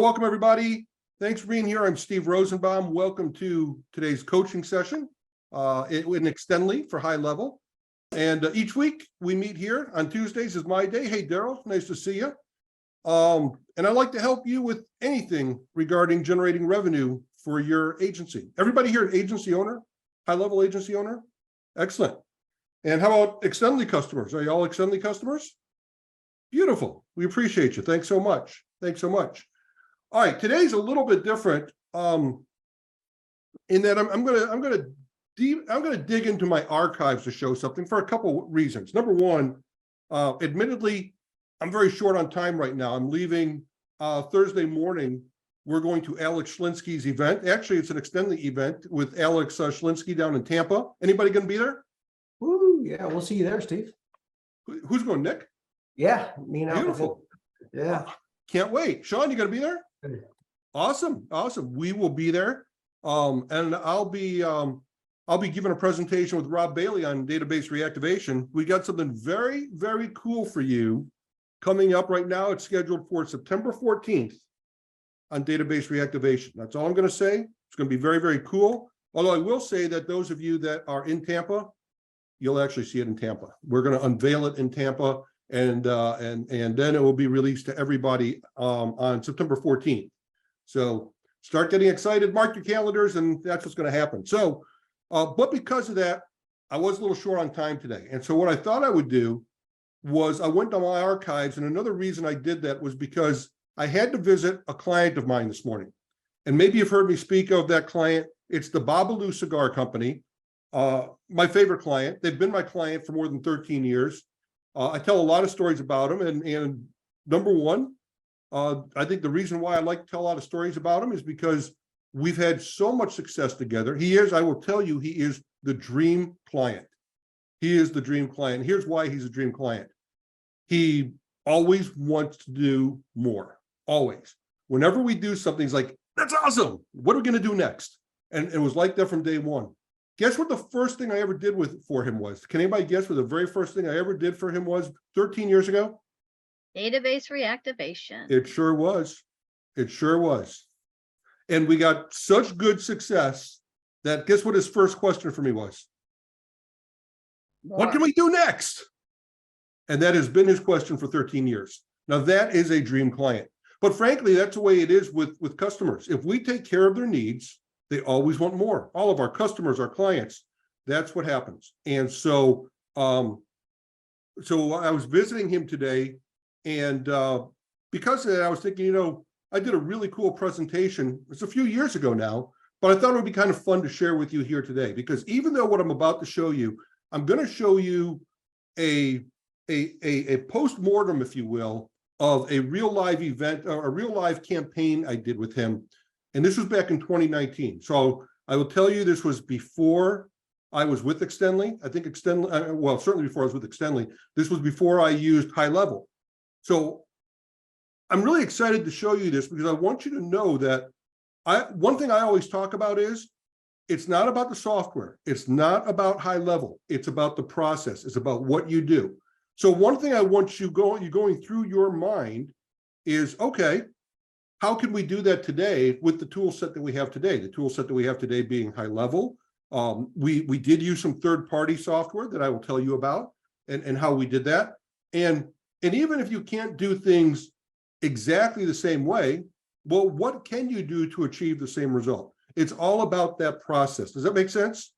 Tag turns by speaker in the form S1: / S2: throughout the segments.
S1: welcome everybody. Thanks for being here. I'm Steve Rosenbaum. Welcome to today's coaching session in Extendly for HighLevel. And each week we meet here on Tuesdays is my day. Hey, Daryl, nice to see you. And I'd like to help you with anything regarding generating revenue for your agency. Everybody here an agency owner, HighLevel agency owner? Excellent. And how about Extendly customers? Are you all Extendly customers? Beautiful. We appreciate you. Thanks so much. Thanks so much. All right, today's a little bit different in that I'm gonna dig into my archives to show something for a couple reasons. Number one, admittedly, I'm very short on time right now. I'm leaving Thursday morning. We're going to Alex Schlinsky's event. Actually, it's an Extendly event with Alex Schlinsky down in Tampa. Anybody going to be there?
S2: Ooh, yeah, we'll see you there, Steve.
S1: Who's going, Nick?
S2: Yeah, me and
S1: Beautiful.
S2: Yeah.
S1: Can't wait. Sean, you going to be there? Awesome. We will be there. And I'll be giving a presentation with Rob Bailey on database reactivation. We got something very, very cool for you coming up right now. It's scheduled for September 14th on database reactivation. That's all I'm going to say. It's going to be very, very cool. Although I will say that those of you that are in Tampa, you'll actually see it in Tampa. We're going to unveil it in Tampa, and then it will be released to everybody on September 14th. So start getting excited, mark your calendars, and that's what's going to happen. So, but because of that, I was a little short on time today. And so what I thought I would do was I went to my archives, and another reason I did that was because I had to visit a client of mine this morning. And maybe you've heard me speak of that client. It's the Babalu Cigar Company, my favorite client. They've been my client for more than 13 years. I tell a lot of stories about them. And number one, I think the reason why I like to tell a lot of stories about him is because we've had so much success together. I will tell you, he is the dream client. He is the dream client. Here's why he's a dream client. He always wants to do more, always. Whenever we do something, he's like, that's awesome. What are we going to do next? And it was like that from day one. Guess what the first thing I ever did for him was? Can anybody guess what the very first thing I ever did for him was 13 years ago?
S3: Database reactivation.
S1: It sure was. It sure was. And we got such good success that guess what his first question for me was?
S3: More.
S1: What can we do next? And that has been his question for 13 years. Now that is a dream client. But frankly, that's the way it is with customers. If we take care of their needs, they always want more. All of our customers, our clients, that's what happens. And so, so I was visiting him today. And because of that, I was thinking, I did a really cool presentation. It's a few years ago now, but I thought it would be kind of fun to share with you here today, because even though what I'm about to show you, I'm going to show you a post-mortem, if you will, of a real live event, or a real live campaign I did with him. And this was back in 2019. So I will tell you, this was before I was with Extendly. I think Extendly, well, certainly before I was with Extendly. This was before I used HighLevel. So I'm really excited to show you this because I want you to know that one thing I always talk about is it's not about the software. It's not about HighLevel. It's about the process. It's about what you do. So one thing I want you going through your mind is, okay, how can we do that today with the tool set that we have today? The tool set that we have today being HighLevel. We did use some third-party software that I will tell you about and how we did that. And even if you can't do things exactly the same way, well, what can you do to achieve the same result? It's all about that process. Does that make sense?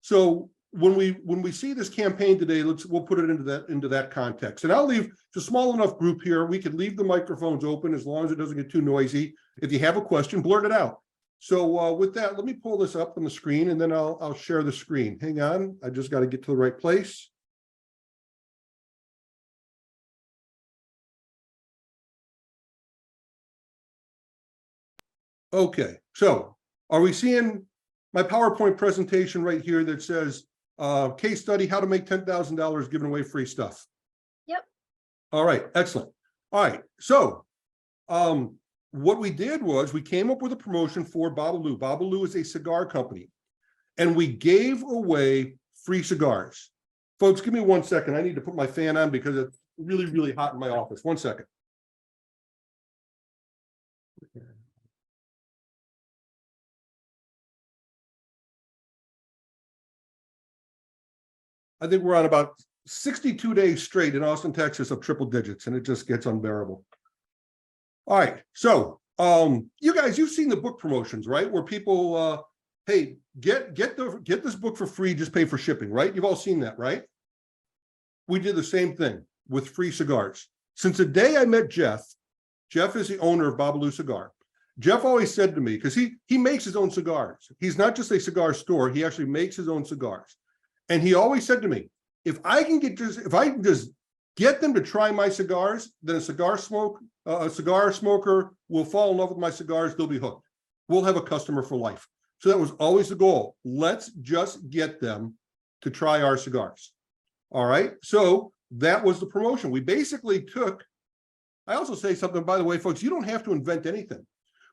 S1: So when we see this campaign today, we'll put it into that context. And I'll leave, it's a small enough group here. We can leave the microphones open as long as it doesn't get too noisy. If you have a question, blurt it out. So with that, let me pull this up on the screen and then I'll share the screen. Hang on, I just got to get to the right place. Okay, so are we seeing my PowerPoint presentation right here that says case study, how to make $10,000 giving away free stuff?
S3: Yep.
S1: All right, excellent. All right, so what we did was we came up with a promotion for Babalu. Babalu is a cigar company, and we gave away free cigars. Folks, give me 1 second. I need to put my fan on because it's really, really hot in my office. 1 second. I think we're on about 62 days straight in Austin, Texas of triple digits, and it just gets unbearable. All right, so you guys, you've seen the book promotions, right? Where people hey, get this book for free, just pay for shipping, right? You've all seen that, right? We did the same thing with free cigars. Since the day I met Jeff is the owner of Babalu Cigar. Jeff always said to me, because he makes his own cigars. He's not just a cigar store, he actually makes his own cigars. And he always said to me, if I can just get them to try my cigars, then a cigar smoker will fall in love with my cigars, they'll be hooked. We'll have a customer for life. So that was always the goal. Let's just get them to try our cigars. All right, so that was the promotion. We basically took, I also say something, by the way, folks, you don't have to invent anything.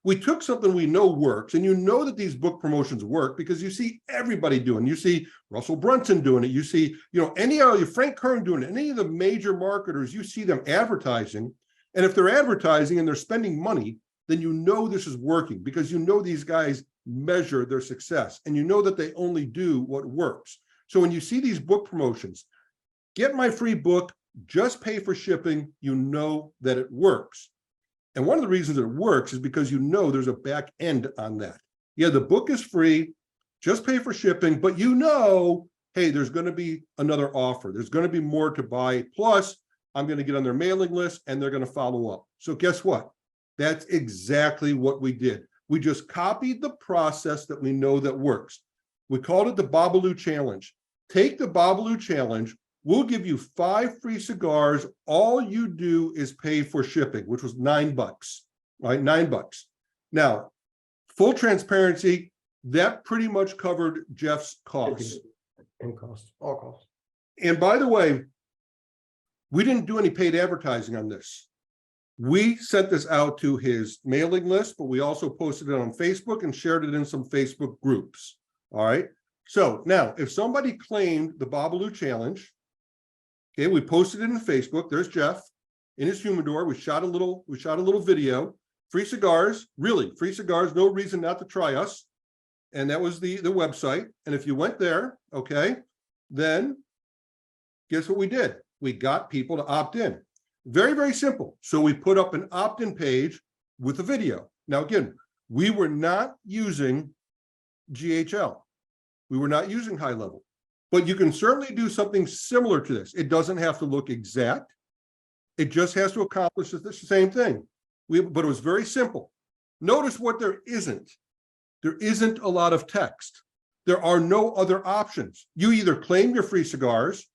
S1: We took something we know works, and you know that these book promotions work because you see everybody doing it. You see Russell Brunson doing it. You see, any of Frank Kern doing it. Any of the major marketers, you see them advertising. And if they're advertising and they're spending money, then you know this is working because you know these guys measure their success and you know that they only do what works. So when you see these book promotions, get my free book, just pay for shipping, you know that it works. And one of the reasons it works is because you know there's a back end on that. Yeah, the book is free, just pay for shipping, but you know, hey, there's going to be another offer. There's going to be more to buy. Plus, I'm going to get on their mailing list and they're going to follow up. So guess what? That's exactly what we did. We just copied the process that we know that works. We called it the Babalu Challenge. Take the Babalu Challenge. We'll give you 5 free cigars. All you do is pay for shipping, which was $9, right? $9. Now, full transparency, that pretty much covered Jeff's costs.
S2: And cost, all costs.
S1: And by the way, we didn't do any paid advertising on this. We sent this out to his mailing list, but we also posted it on Facebook and shared it in some Facebook groups. All right. So now, if somebody claimed the Babalu Challenge, okay, we posted it in Facebook. There's Jeff in his humidor. We shot a little video. Free cigars, really free cigars. No reason not to try us. And that was the website. And if you went there, okay, then guess what we did? We got people to opt in. Very, very simple. So we put up an opt-in page with a video. Now, again, we were not using GHL. We were not using HighLevel. But you can certainly do something similar to this. It doesn't have to look exact. It just has to accomplish the same thing. But it was very simple. Notice what there isn't. There isn't a lot of text. There are no other options. You either claim your free cigars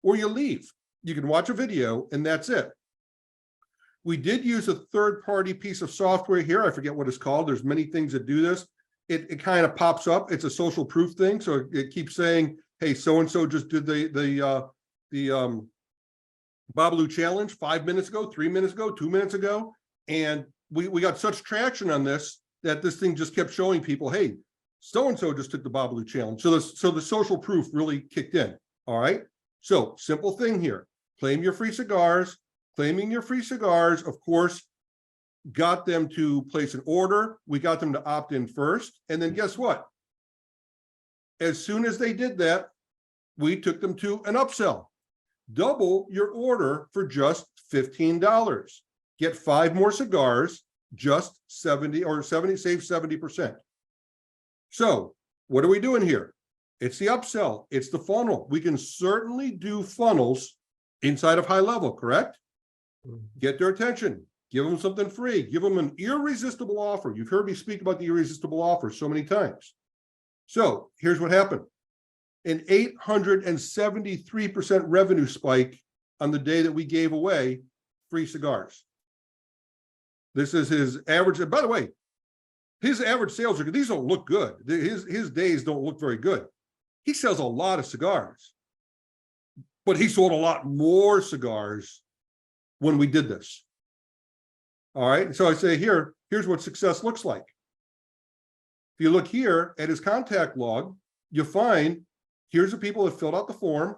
S1: or you leave. You can watch a video and that's it. We did use a third-party piece of software here. I forget what it's called. There's many things that do this. It kind of pops up. It's a social proof thing. So it keeps saying, hey, so-and-so just did the Babalu Challenge 5 minutes ago, 3 minutes ago, 2 minutes ago. And we got such traction on this that this thing just kept showing people, hey, so-and-so just took the Babalu Challenge. So the social proof really kicked in. All right. So simple thing here. Claim your free cigars. Claiming your free cigars, of course, got them to place an order. We got them to opt in first. And then guess what? As soon as they did that, we took them to an upsell. Double your order for just $15. Get 5 more cigars, just 70, save 70%. So what are we doing here? It's the upsell. It's the funnel. We can certainly do funnels inside of HighLevel, correct? Get their attention, give them something free, give them an irresistible offer. You've heard me speak about the irresistible offer so many times. So here's what happened. An 873% revenue spike on the day that we gave away free cigars. This is his average. And by the way, his average sales are, these don't look good. His days don't look very good. He sells a lot of cigars, but he sold a lot more cigars when we did this. All right. So I say here's what success looks like. If you look here at his contact log, you'll find here's the people that filled out the form.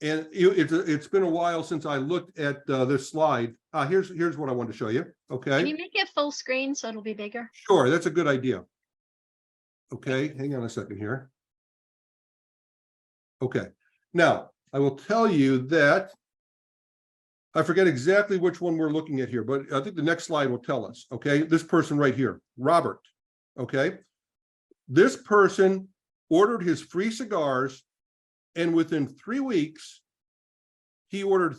S1: And it's been a while since I looked at this slide. Here's what I wanted to show you. Okay.
S3: Can you make it full screen so it'll be bigger?
S1: Sure. That's a good idea. Okay. Hang on a second here. Okay. Now, I will tell you that I forget exactly which one we're looking at here, but I think the next slide will tell us, okay? This person right here, Robert, okay? This person ordered his free cigars, and within 3 weeks, he ordered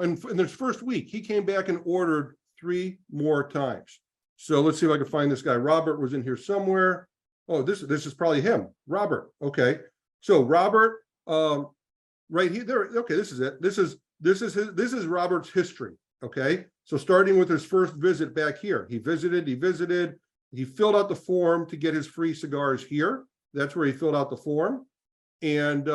S1: in this first week, he came back and ordered 3 more times. So let's see if I can find this guy. Robert was in here somewhere. Oh, this is probably him, Robert. Okay, so Robert, right here, there. Okay, this is it. This is Robert's history. Okay, so starting with his first visit back here, he visited. He filled out the form to get his free cigars here. That's where he filled out the form, and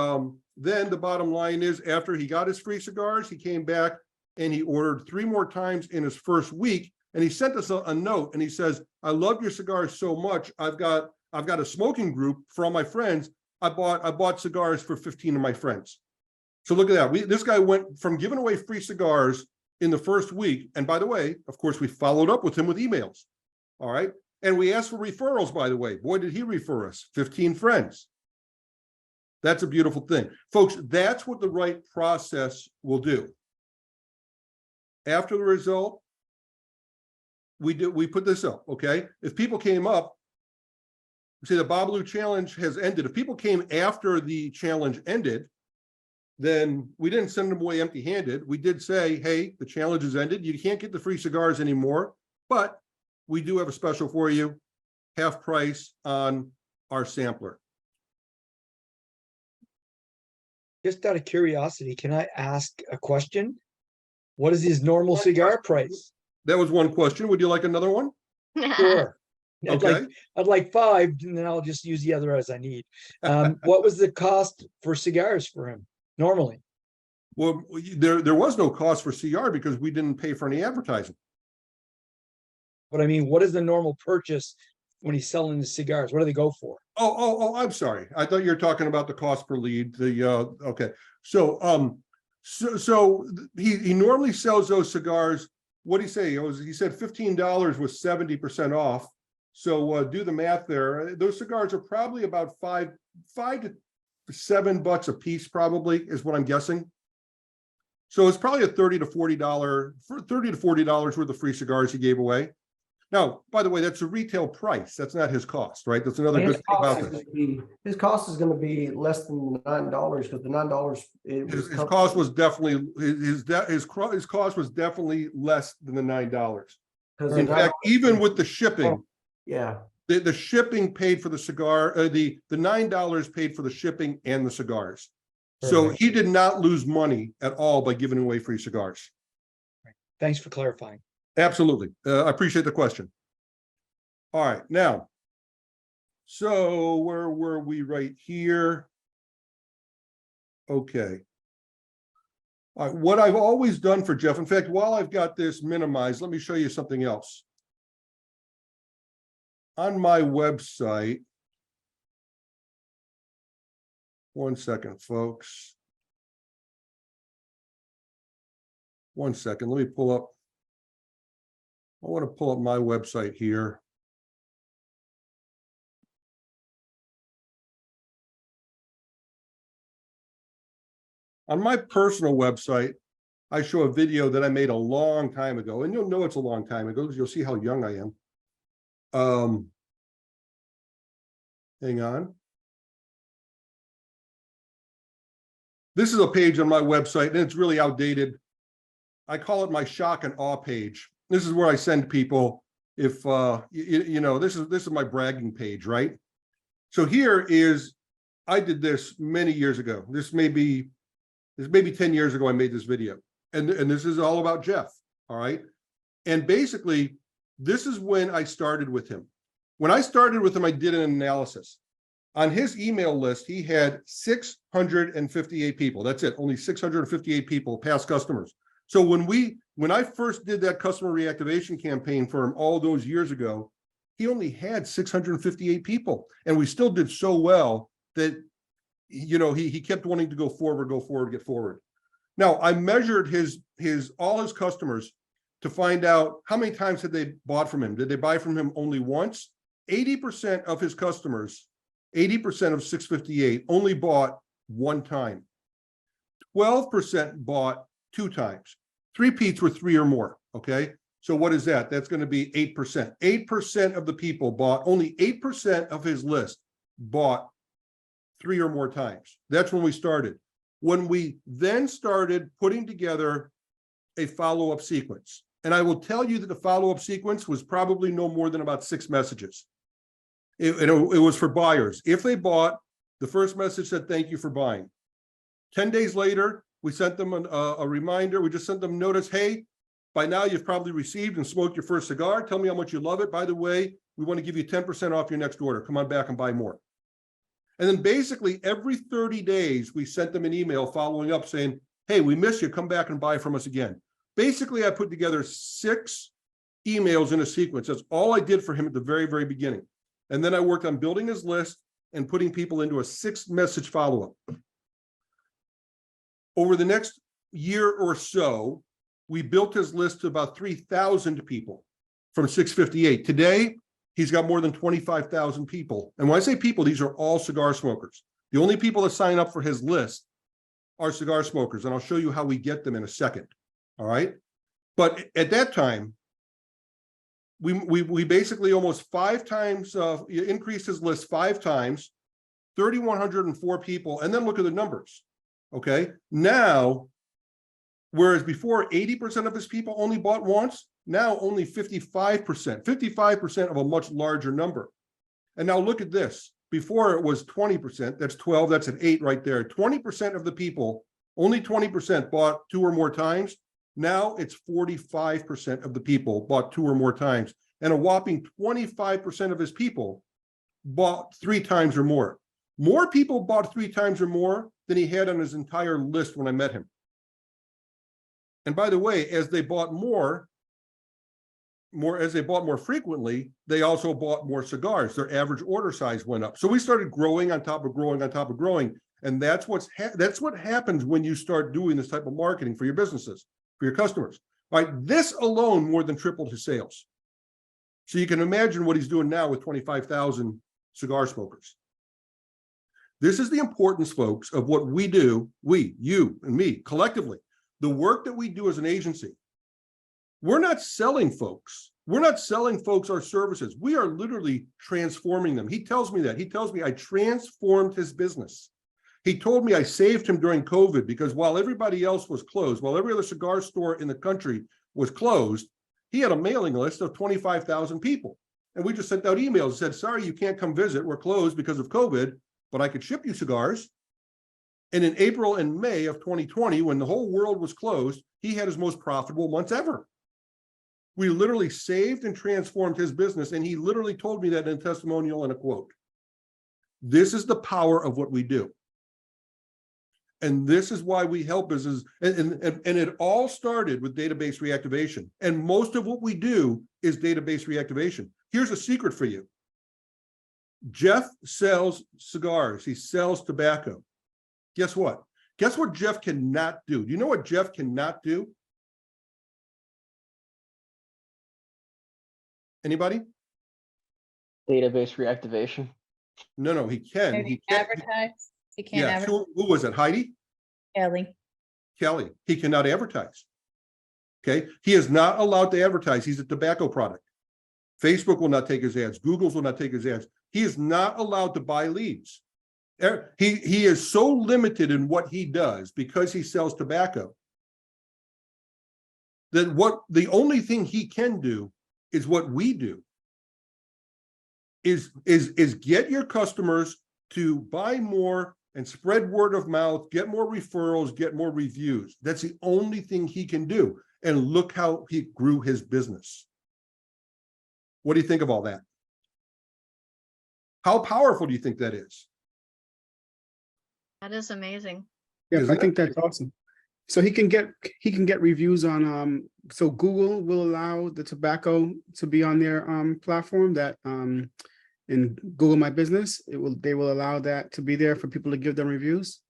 S1: then the bottom line is, after he got his free cigars, he came back and he ordered 3 more times in his first week, and he sent us a note, and he says, "I love your cigars so much. I've got a smoking group for all my friends. I bought cigars for 15 of my friends." So look at that. This guy went from giving away free cigars in the first week. And by the way, of course, we followed up with him with emails. All right. And we asked for referrals, by the way. Boy, did he refer us 15 friends. That's a beautiful thing. Folks, that's what the right process will do. After the result, we put this up, okay? If people came up, say the Babalu challenge has ended. If people came after the challenge ended, then we didn't send them away empty-handed. We did say, hey, the challenge has ended. You can't get the free cigars anymore, but we do have a special for you, half price on our sampler.
S4: Just out of curiosity, can I ask a question? What is his normal cigar price?
S1: That was one question. Would you like another one?
S4: Sure.
S1: Okay.
S4: I'd like 5, and then I'll just use the other as I need. What was the cost for cigars for him normally?
S1: Well, there was no cost for CR because we didn't pay for any advertising.
S4: But I mean, what is the normal purchase when he's selling the cigars? What do they go for?
S1: Oh, I'm sorry. I thought you were talking about the cost per lead. Okay. So he normally sells those cigars. What did he say? He said $15 was 70% off. So do the math there. Those cigars are probably about $5 to $7 a piece, probably, is what I'm guessing. So it's probably a $30 to $40 worth of free cigars he gave away. Now, by the way, that's a retail price. That's not his cost, right? That's another good thing about this.
S2: His cost is going to be less than $9 because the $9
S1: His cost was definitely his cost was definitely less than the $9. In fact, even with the shipping,
S2: yeah,
S1: the shipping paid for the cigar. The $9 paid for the shipping and the cigars. So he did not lose money at all by giving away free cigars.
S4: Thanks for clarifying.
S1: Absolutely. I appreciate the question. All right, now, so where were we right here? Okay. All right, what I've always done for Jeff, in fact, while I've got this minimized, let me show you something else. On my website, one second, folks. One second, let me pull up. I want to pull up my website here. On my personal website, I show a video that I made a long time ago, and you'll know it's a long time ago because you'll see how young I am. Hang on. This is a page on my website, and it's really outdated. I call it my shock and awe page. This is where I send people if this is my bragging page, right? So here is, I did this many years ago. This may be 10 years ago I made this video. And this is all about Jeff. All right. And basically, this is when I started with him. When I started with him, I did an analysis. On his email list, he had 658 people. That's it, only 658 people, past customers. So when I first did that customer reactivation campaign for him all those years ago, he only had 658 people. And we still did so well that, he kept wanting to go forward, get forward. Now, I measured all his customers to find out how many times had they bought from him. Did they buy from him only once? 80% of his customers, 80% of 658 only bought one time. 12% bought 2 times. 3-peats were 3 or more, okay? So what is that? That's going to be 8%. 8% of the people bought, only 8% of his list bought 3 or more times. That's when we started. When we then started putting together a follow-up sequence. And I will tell you that the follow-up sequence was probably no more than about 6 messages. It was for buyers. If they bought, the first message said, thank you for buying. 10 days later, we sent them a reminder. We just sent them notice, hey, by now you've probably received and smoked your first cigar. Tell me how much you love it. By the way, we want to give you 10% off your next order. Come on back and buy more. And then basically every 30 days, we sent them an email following up saying, hey, we miss you. Come back and buy from us again. Basically, I put together 6 emails in a sequence. That's all I did for him at the very, very beginning. And then I worked on building his list and putting people into a 6-message follow-up. Over the next year or so, we built his list to about 3,000 people from 658. Today, he's got more than 25,000 people. And when I say people, these are all cigar smokers. The only people that sign up for his list are cigar smokers. And I'll show you how we get them in a second. All right. But at that time, we basically almost 5 times increased his list 5 times, 3,104 people. And then look at the numbers. Okay. Now, whereas before 80% of his people only bought once, now only 55% of a much larger number. And now look at this. Before it was 20%, that's 12, that's an 8 right there. 20% of the people, only 20% bought 2 or more times. Now it's 45% of the people bought 2 or more times. And a whopping 25% of his people bought 3 times or more. More people bought 3 times or more than he had on his entire list when I met him. And by the way, as they bought more frequently, they also bought more cigars. Their average order size went up. So we started growing on top of growing on top of growing. And that's what happens when you start doing this type of marketing for your businesses, for your customers. All right, this alone more than tripled his sales. So you can imagine what he's doing now with 25,000 cigar smokers. This is the importance, folks, of what we do, we, you, and me, collectively. The work that we do as an agency. We're not selling folks. We're not selling folks our services. We are literally transforming them. He tells me that. He tells me I transformed his business. He told me I saved him during COVID because while everybody else was closed, while every other cigar store in the country was closed, he had a mailing list of 25,000 people. And we just sent out emails and said, sorry, you can't come visit. We're closed because of COVID, but I could ship you cigars. And in April and May of 2020, when the whole world was closed, he had his most profitable months ever. We literally saved and transformed his business. And he literally told me that in a testimonial and a quote. This is the power of what we do. And this is why we help businesses. And it all started with database reactivation. And most of what we do is database reactivation. Here's a secret for you. Jeff sells cigars. He sells tobacco. Guess what? Guess what Jeff cannot do? Do you know what Jeff cannot do? Anybody?
S5: Database reactivation.
S1: No, he can.
S6: Can he advertise? He can't
S1: Yeah,
S6: advertise.
S1: who was it? Heidi?
S6: Kelly.
S1: He cannot advertise. Okay. He is not allowed to advertise. He's a tobacco product. Facebook will not take his ads. Google's will not take his ads. He is not allowed to buy leads. He is so limited in what he does because he sells tobacco that the only thing he can do is what we do is get your customers to buy more and spread word of mouth, get more referrals, get more reviews. That's the only thing he can do. And look how he grew his business. What do you think of all that? How powerful do you think that is?
S3: That is amazing.
S7: Yeah,
S1: Isn't
S7: I think that's awesome. So he can get reviews on so Google will allow the tobacco to be on their platform that in Google My Business, they will allow that to be there for people to give them reviews.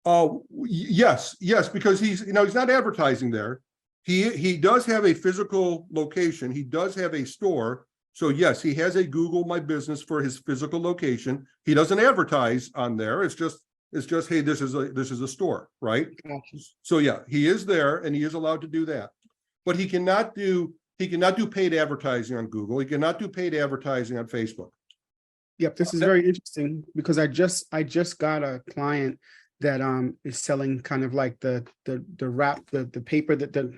S1: Oh, yes, because he's not advertising there. He does have a physical location. He does have a store. So yes, he has a Google My Business for his physical location. He doesn't advertise on there. It's just It's just, hey, this is a store, right?
S7: Gotcha.
S1: So yeah, he is there and he is allowed to do that. But he cannot do paid advertising on Google. He cannot do paid advertising on Facebook.
S7: Yep, this is very interesting because I just got a client that is selling kind of like the wrap, the paper, that the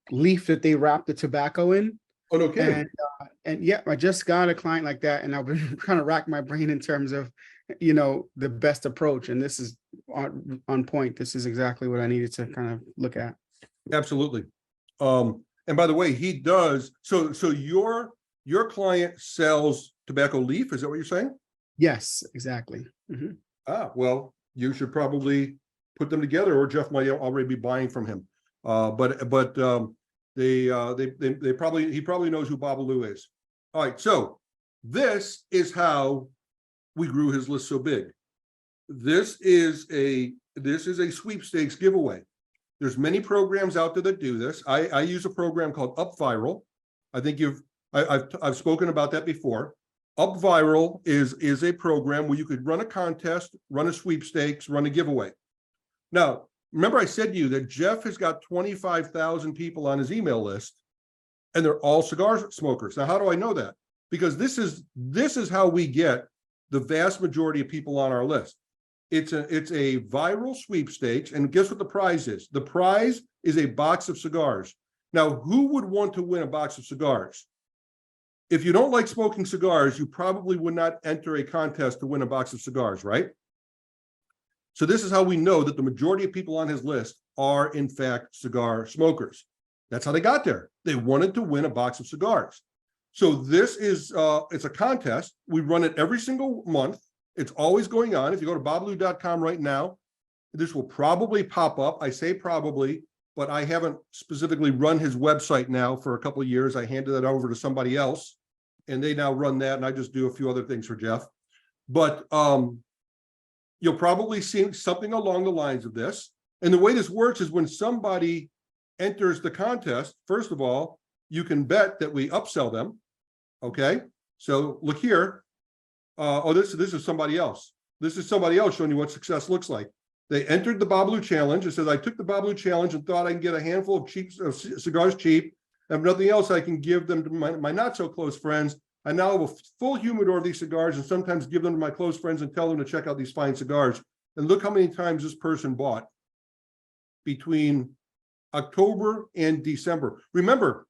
S7: leaf that they wrap the tobacco in.
S1: Oh, no kidding.
S7: And yeah, I just got a client like that, and I've been trying to rack my brain in terms of, you know, the best approach. And this is on point. This is exactly what I needed to kind of look at.
S1: Absolutely. And by the way, he does. So your client sells tobacco leaf. Is that what you're saying?
S7: Yes, exactly. Mhm.
S1: Well, you should probably put them together, or Jeff might already be buying from him. He probably knows who Babalu is. All right, so this is how we grew his list so big. This is a sweepstakes giveaway. There's many programs out there that do this. I use a program called UpViral. I think I've spoken about that before. UpViral is a program where you could run a contest, run a sweepstakes, run a giveaway. Now, remember I said to you that Jeff has got 25,000 people on his email list, and they're all cigar smokers. Now, how do I know that? Because this is how we get the vast majority of people on our list. It's a viral sweepstakes, and guess what the prize is? The prize is a box of cigars. Now, who would want to win a box of cigars? If you don't like smoking cigars, you probably would not enter a contest to win a box of cigars, right? So this is how we know that the majority of people on his list are, in fact, cigar smokers. That's how they got there. They wanted to win a box of cigars. So this is, it's a contest. We run it every single month. It's always going on. If you go to babalu.com right now, this will probably pop up. I say probably, but I haven't specifically run his website now for a couple of years. I handed that over to somebody else, and they now run that, and I just do a few other things for Jeff. But you'll probably see something along the lines of this. And the way this works is when somebody enters the contest, first of all, you can bet that we upsell them. Okay, so look here. This is somebody else. This is somebody else showing you what success looks like. They entered the Babalu challenge. It says, I took the Babalu challenge and thought I can get a handful of cheap cigars cheap. I have nothing else I can give them to my not so close friends. I now have a full humidor of these cigars and sometimes give them to my close friends and tell them to check out these fine cigars. And look how many times this person bought between October and December. Remember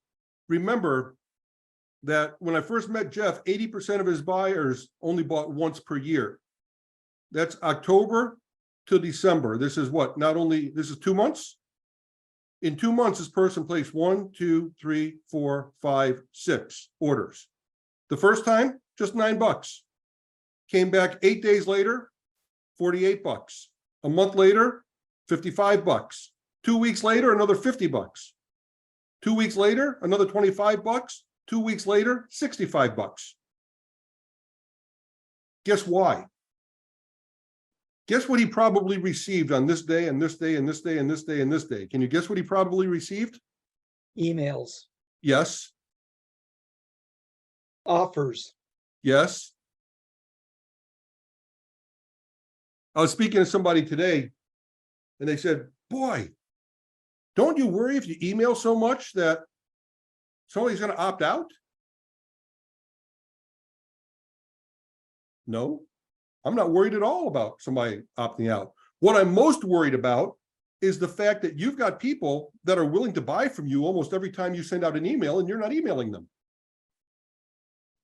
S1: that when I first met Jeff, 80% of his buyers only bought once per year. That's October to December. This is what? This is 2 months? In 2 months, this person placed 1, 2, 3, 4, 5, 6 orders. The first time, just $9. Came back 8 days later, $48. A month later, $55. 2 weeks later, another $50. 2 weeks later, another $25. 2 weeks later, $65. Guess why? Guess what he probably received on this day and this day and this day and this day and this day. Can you guess what he probably received?
S4: Emails,
S1: Yes.
S4: offers.
S1: Yes. I was speaking to somebody today, and they said, boy, don't you worry if you email so much that somebody's going to opt out? No, I'm not worried at all about somebody opting out. What I'm most worried about is the fact that you've got people that are willing to buy from you almost every time you send out an email and you're not emailing them.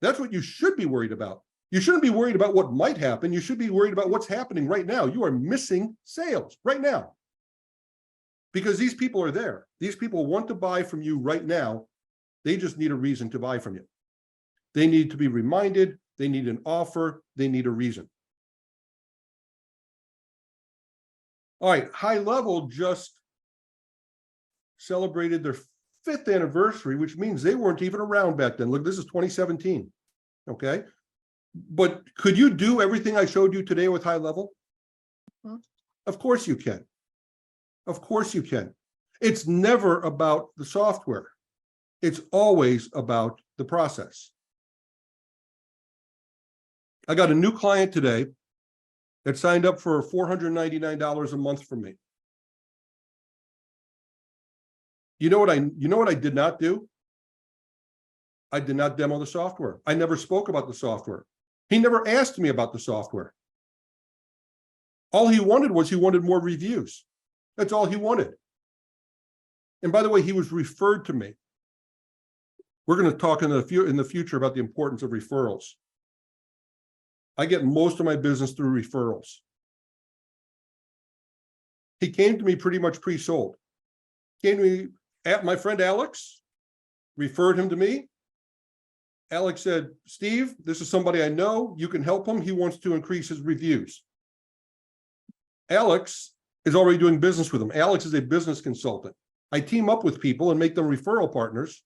S1: That's what you should be worried about. You shouldn't be worried about what might happen. You should be worried about what's happening right now. You are missing sales right now because these people are there. These people want to buy from you right now. They just need a reason to buy from you. They need to be reminded. They need an offer. They need a reason. All right, HighLevel just celebrated their 5th anniversary, which means they weren't even around back then. Look, this is 2017. Okay. But could you do everything I showed you today with HighLevel? Of course you can. Of course you can. It's never about the software. It's always about the process. I got a new client today, that signed up for $499 a month from me. You know what I did not do? I did not demo the software. I never spoke about the software. He never asked me about the software. All he wanted was he wanted more reviews. That's all he wanted. And by the way, he was referred to me. We're going to talk in the future about the importance of referrals. I get most of my business through referrals. He came to me pretty much pre-sold. Came to me, my friend Alex referred him to me. Alex said, Steve, this is somebody I know. You can help him. He wants to increase his reviews. Alex is already doing business with him. Alex is a business consultant. I team up with people and make them referral partners.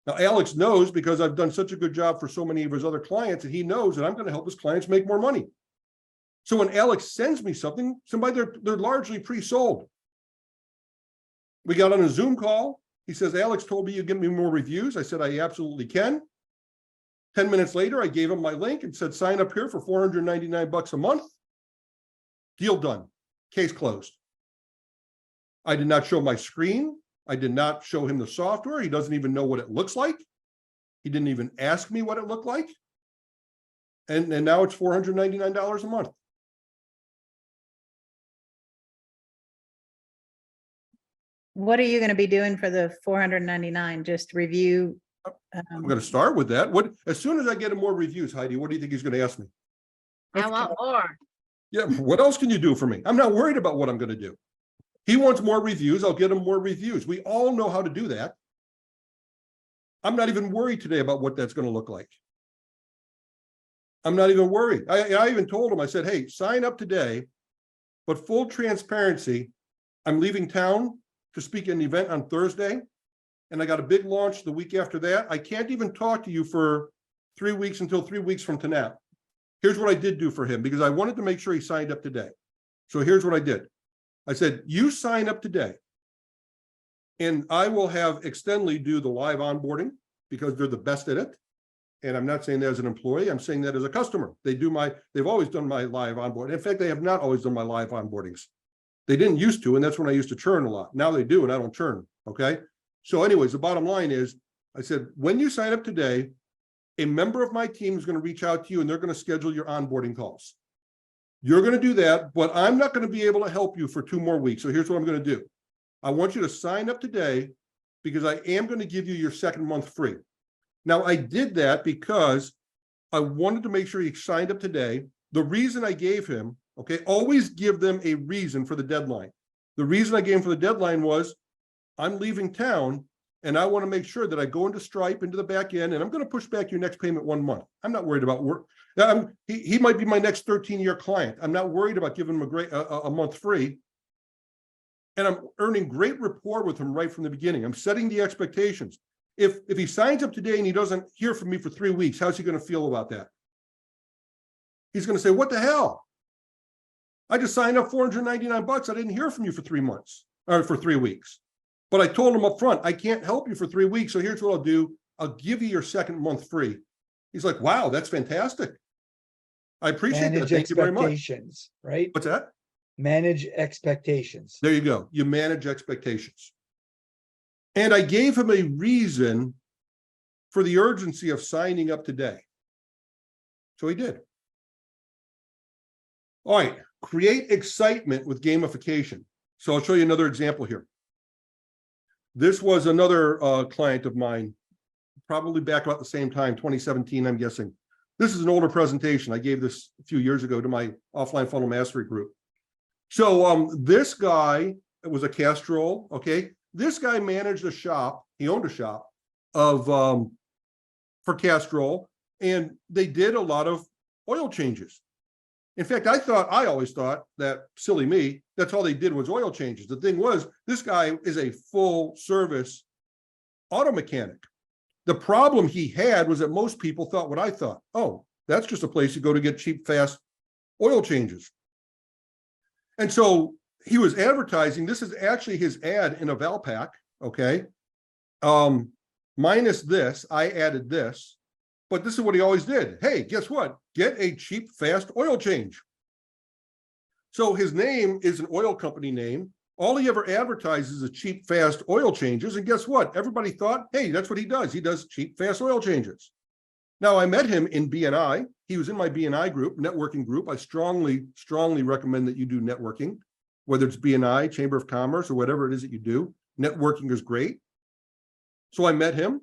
S1: Now, Alex knows because I've done such a good job for so many of his other clients, and he knows that I'm going to help his clients make more money. So when Alex sends me something, they're largely pre-sold. We got on a Zoom call. He says, Alex told me you give me more reviews. I said, I absolutely can. 10 minutes later, I gave him my link and said, sign up here for $499 a month. Deal done. Case closed. I did not show my screen. I did not show him the software. He doesn't even know what it looks like. He didn't even ask me what it looked like. And now it's $499 a month.
S6: What are you going to be doing for the 499? Just review?
S1: I'm going to start with that. As soon as I get him more reviews, Heidi, what do you think he's going to ask me?
S3: I want more.
S1: Yeah, what else can you do for me? I'm not worried about what I'm going to do. He wants more reviews. I'll get him more reviews. We all know how to do that. I'm not even worried today about what that's going to look like. I'm not even worried. I even told him, I said, hey, sign up today, but full transparency. I'm leaving town to speak at an event on Thursday, and I got a big launch the week after that. I can't even talk to you for 3 weeks until 3 weeks from tonight. Here's what I did do for him because I wanted to make sure he signed up today. So here's what I did. I said, you sign up today and I will have Extendly do the live onboarding because they're the best at it. And I'm not saying that as an employee, I'm saying that as a customer. They've always done my live onboarding. In fact, they have not always done my live onboardings. They didn't used to, and that's when I used to churn a lot. Now they do, and I don't churn, okay? So anyways, the bottom line is, I said, when you sign up today, a member of my team is going to reach out to you and they're going to schedule your onboarding calls. You're going to do that, but I'm not going to be able to help you for 2 more weeks. So here's what I'm going to do. I want you to sign up today because I am going to give you your 2nd month free. Now, I did that because I wanted to make sure he signed up today. The reason I gave him, okay, always give them a reason for the deadline. The reason I gave him for the deadline was I'm leaving town and I want to make sure that I go into Stripe, into the back end, and I'm going to push back your next payment 1 month. I'm not worried about work. He might be my next 13-year client. I'm not worried about giving him a month free. And I'm earning great rapport with him right from the beginning. I'm setting the expectations. If he signs up today and he doesn't hear from me for 3 weeks, how's he going to feel about that? He's going to say, what the hell? I just signed up $499. I didn't hear from you for 3 months or for 3 weeks. But I told him up front, I can't help you for 3 weeks. So here's what I'll do. I'll give you your 2nd month free. He's like, wow, that's fantastic. I appreciate that. Thank you very much.
S4: Expectations, right?
S1: What's that?
S4: Manage expectations.
S1: There you go. You manage expectations. And I gave him a reason for the urgency of signing up today. So he did. All right. Create excitement with gamification. So I'll show you another example here. This was another client of mine, probably back about the same time, 2017, I'm guessing. This is an older presentation. I gave this a few years ago to my offline funnel mastery group. So this guy was a Castrol, okay? This guy managed a shop. He owned a shop for Castrol, and they did a lot of oil changes. In fact, I always thought that, silly me, that's all they did was oil changes. The thing was, this guy is a full service auto mechanic. The problem he had was that most people thought what I thought. Oh, that's just a place you go to get cheap, fast oil changes. And so he was advertising. This is actually his ad in a Valpak, okay? Minus this, I added this. But this is what he always did. Hey, guess what? Get a cheap, fast oil change. So his name is an oil company name. All he ever advertises is cheap, fast oil changes. And guess what? Everybody thought, hey, that's what he does. He does cheap, fast oil changes. Now, I met him in BNI. He was in my BNI group, networking group. I strongly, strongly recommend that you do networking, whether it's BNI, Chamber of Commerce, or whatever it is that you do. Networking is great. So I met him,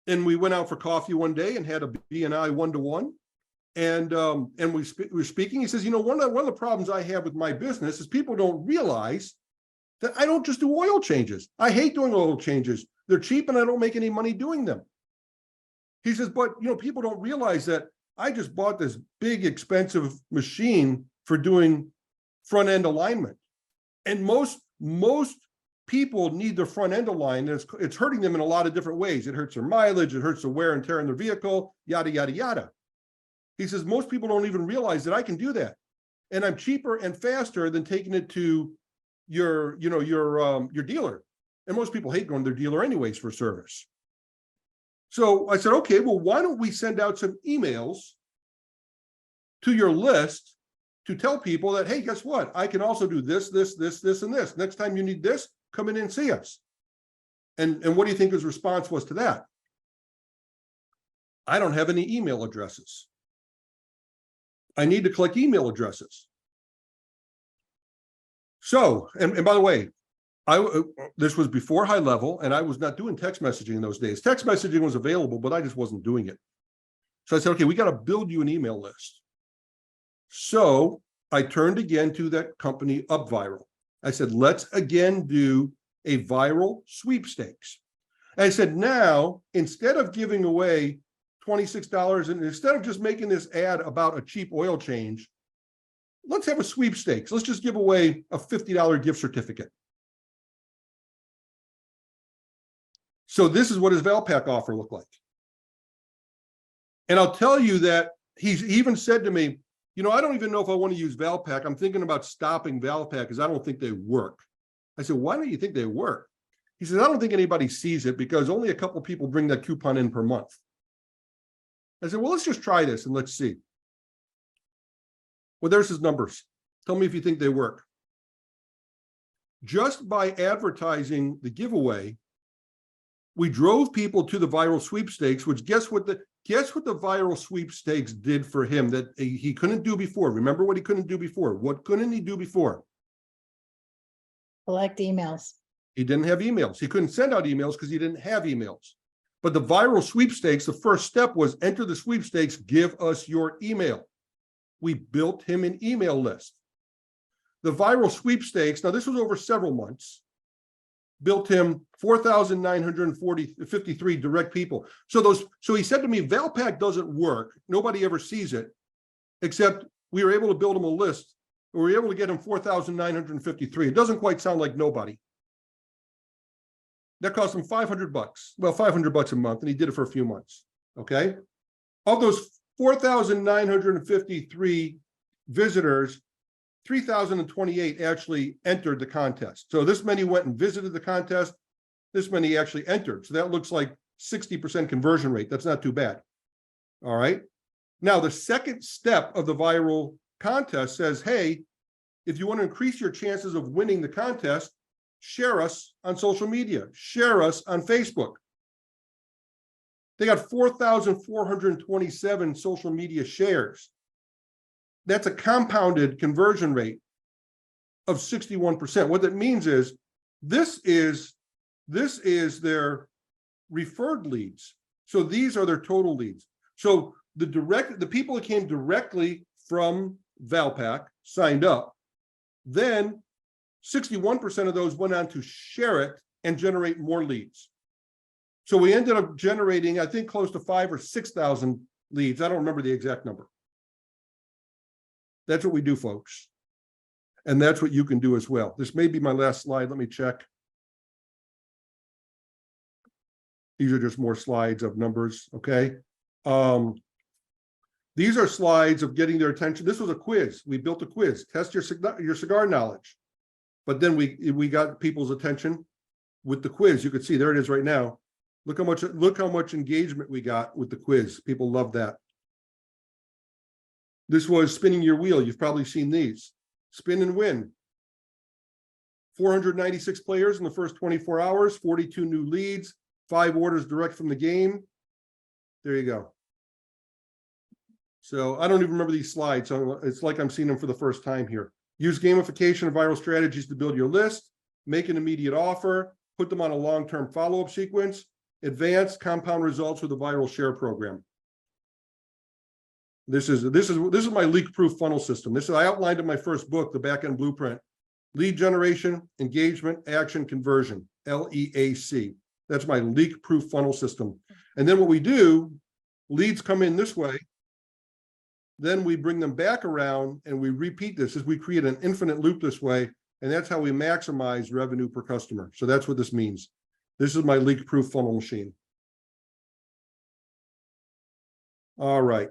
S1: and we went out for coffee one day and had a BNI one-to-one. And we were speaking. He says, you know, one of the problems I have with my business is people don't realize that I don't just do oil changes. I hate doing oil changes. They're cheap and I don't make any money doing them. He says, but you know, people don't realize that I just bought this big expensive machine for doing front end alignment. And most people need their front end aligned, and it's hurting them in a lot of different ways. It hurts their mileage, it hurts the wear and tear in their vehicle, yada, yada, yada. He says, most people don't even realize that I can do that. And I'm cheaper and faster than taking it to your dealer. And most people hate going to their dealer anyways for service. So I said, okay, well, why don't we send out some emails to your list to tell people that, hey, guess what? I can also do this, this, this, this, and this. Next time you need this, come in and see us. And what do you think his response was to that? I don't have any email addresses. I need to collect email addresses. So, and by the way, this was before HighLevel, and I was not doing text messaging in those days. Text messaging was available, but I just wasn't doing it. So I said, okay, we got to build you an email list. So I turned again to that company UpViral. I said, let's again do a viral sweepstakes. And I said, now, instead of giving away $26, and instead of just making this ad about a cheap oil change, let's have a sweepstakes. Let's just give away a $50 gift certificate. So this is what his Valpak offer looked like. And I'll tell you that he's even said to me, you know, I don't even know if I want to use Valpak. I'm thinking about stopping Valpak because I don't think they work. I said, why don't you think they work? He says, I don't think anybody sees it because only a couple people bring that coupon in per month. I said, well, let's just try this and let's see. Well, there's his numbers. Tell me if you think they work. Just by advertising the giveaway, we drove people to the viral sweepstakes, which guess what the viral sweepstakes did for him that he couldn't do before. Remember what he couldn't do before. What couldn't he do before?
S6: Collect emails.
S1: He didn't have emails. He couldn't send out emails because he didn't have emails. But the viral sweepstakes, the first step was enter the sweepstakes, give us your email. We built him an email list. The viral sweepstakes, now this was over several months, built him 4,953 direct people. So he said to me, Valpak doesn't work. Nobody ever sees it, except we were able to build him a list. We were able to get him 4,953. It doesn't quite sound like nobody. That cost him $500. Well, $500 a month, and he did it for a few months. Okay. Of those 4,953 visitors, 3,028 actually entered the contest. So this many went and visited the contest. This many actually entered. So that looks like 60% conversion rate. That's not too bad. All right. Now, the second step of the viral contest says, hey, if you want to increase your chances of winning the contest, share us on social media, share us on Facebook. They got 4,427 social media shares. That's a compounded conversion rate of 61%. What that means is this is their referred leads. So these are their total leads. So the people that came directly from Valpak signed up. Then 61% of those went on to share it and generate more leads. So we ended up generating, I think, close to 5,000 or 6,000 leads. I don't remember the exact number. That's what we do, folks. And that's what you can do as well. This may be my last slide. Let me check. These are just more slides of numbers, okay? These are slides of getting their attention. This was a quiz. We built a quiz. Test your cigar knowledge. But then we got people's attention with the quiz. You can see there it is right now. Look how much engagement we got with the quiz. People love that. This was spinning your wheel. You've probably seen these. spin and win. 496 players in the first 24 hours, 42 new leads, 5 orders direct from the game. There you go. So I don't even remember these slides. So it's like I'm seeing them for the first time here. Use gamification and viral strategies to build your list, make an immediate offer, put them on a long-term follow-up sequence, advance compound results with a viral share program. This is my leak-proof funnel system. This is I outlined in my first book, The Back-End Blueprint. Lead generation, engagement, action, conversion, LEAC. That's my leak-proof funnel system. And then what we do, leads come in this way. Then we bring them back around and we repeat this as we create an infinite loop this way. And that's how we maximize revenue per customer. So that's what this means. This is my leak-proof funnel machine. All right.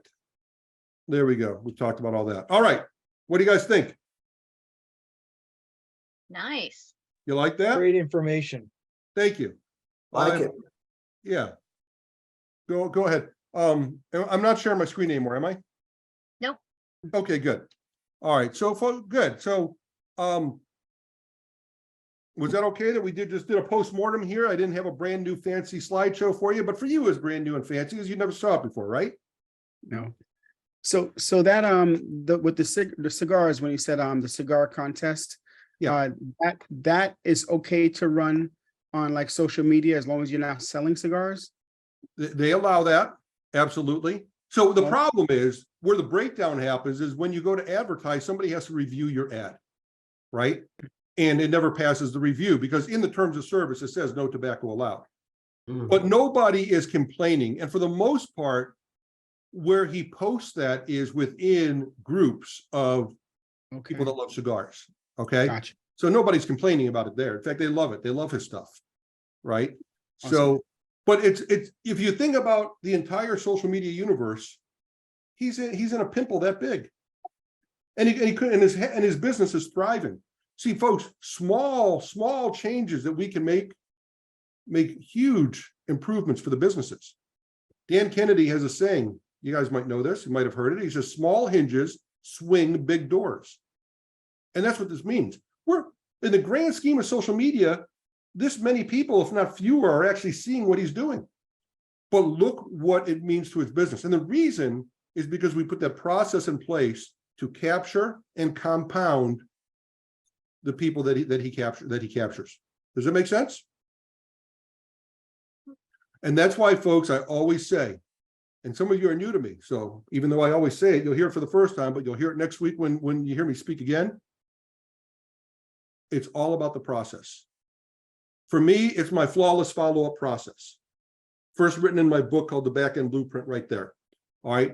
S1: There we go. We talked about all that. All right. What do you guys think?
S3: Nice.
S1: You like that?
S4: Great information.
S1: Thank you.
S2: Like it.
S1: Yeah. Go ahead. I'm not sharing my screen anymore, am I?
S3: Nope.
S1: Okay, good. All right. So good. So was that okay that we just did a post-mortem here? I didn't have a brand new fancy slideshow for you, but for you it was brand new and fancy because you never saw it before, right?
S7: No. So that with the cigars, when you said the cigar contest,
S1: Yeah.
S7: That is okay to run on like social media as long as you're not selling cigars.
S1: They allow that. Absolutely. So the
S7: Yeah.
S1: problem is where the breakdown happens is when you go to advertise, somebody has to review your ad, right? And it never passes the review because in the terms of service, it says no tobacco allowed. But nobody is complaining. And for the most part, where he posts that is within groups of
S7: Okay.
S1: people that love cigars. Okay.
S7: Gotcha.
S1: So nobody's complaining about it there. In fact, they love it. They love his stuff. Right.
S7: Awesome.
S1: So, but it's if you think about the entire social media universe, he's in a pimple that big. And he could, and his business is thriving. See, folks, small changes that we can make huge improvements for the businesses. Dan Kennedy has a saying, you guys might know this, you might have heard it. He says, small hinges swing big doors. And that's what this means. We're in the grand scheme of social media, this many people, if not fewer, are actually seeing what he's doing. But look what it means to his business. And the reason is because we put that process in place to capture and compound the people that he captures. Does that make sense? And that's why, folks, I always say, and some of you are new to me, so even though I always say it, you'll hear it for the first time, but you'll hear it next week when you hear me speak again. It's all about the process. For me, it's my flawless follow-up process. First written in my book called The Back-End Blueprint right there. All right.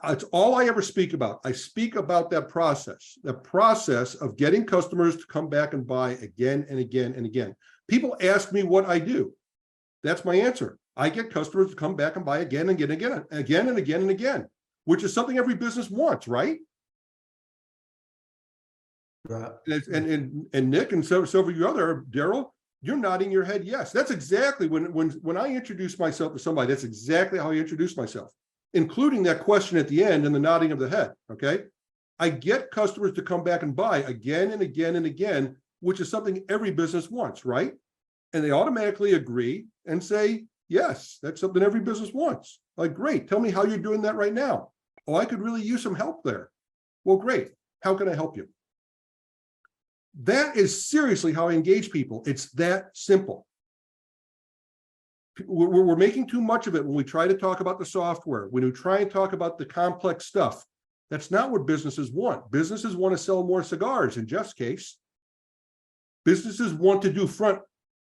S1: It's all I ever speak about. I speak about that process of getting customers to come back and buy again and again and again. People ask me what I do. That's my answer. I get customers to come back and buy again and again and again, which is something every business wants, right?
S2: Right.
S1: And Nick and several of you other, Daryl, you're nodding your head yes. That's exactly when I introduce myself to somebody, that's exactly how I introduce myself, including that question at the end and the nodding of the head, okay? I get customers to come back and buy again and again and again, which is something every business wants, right? And they automatically agree and say, yes, that's something every business wants. Like, great, tell me how you're doing that right now. Oh, I could really use some help there. Well, great, how can I help you? That is seriously how I engage people. It's that simple. We're making too much of it when we try to talk about the software, when we try and talk about the complex stuff. That's not what businesses want. Businesses want to sell more cigars in Jeff's case. Businesses want to do front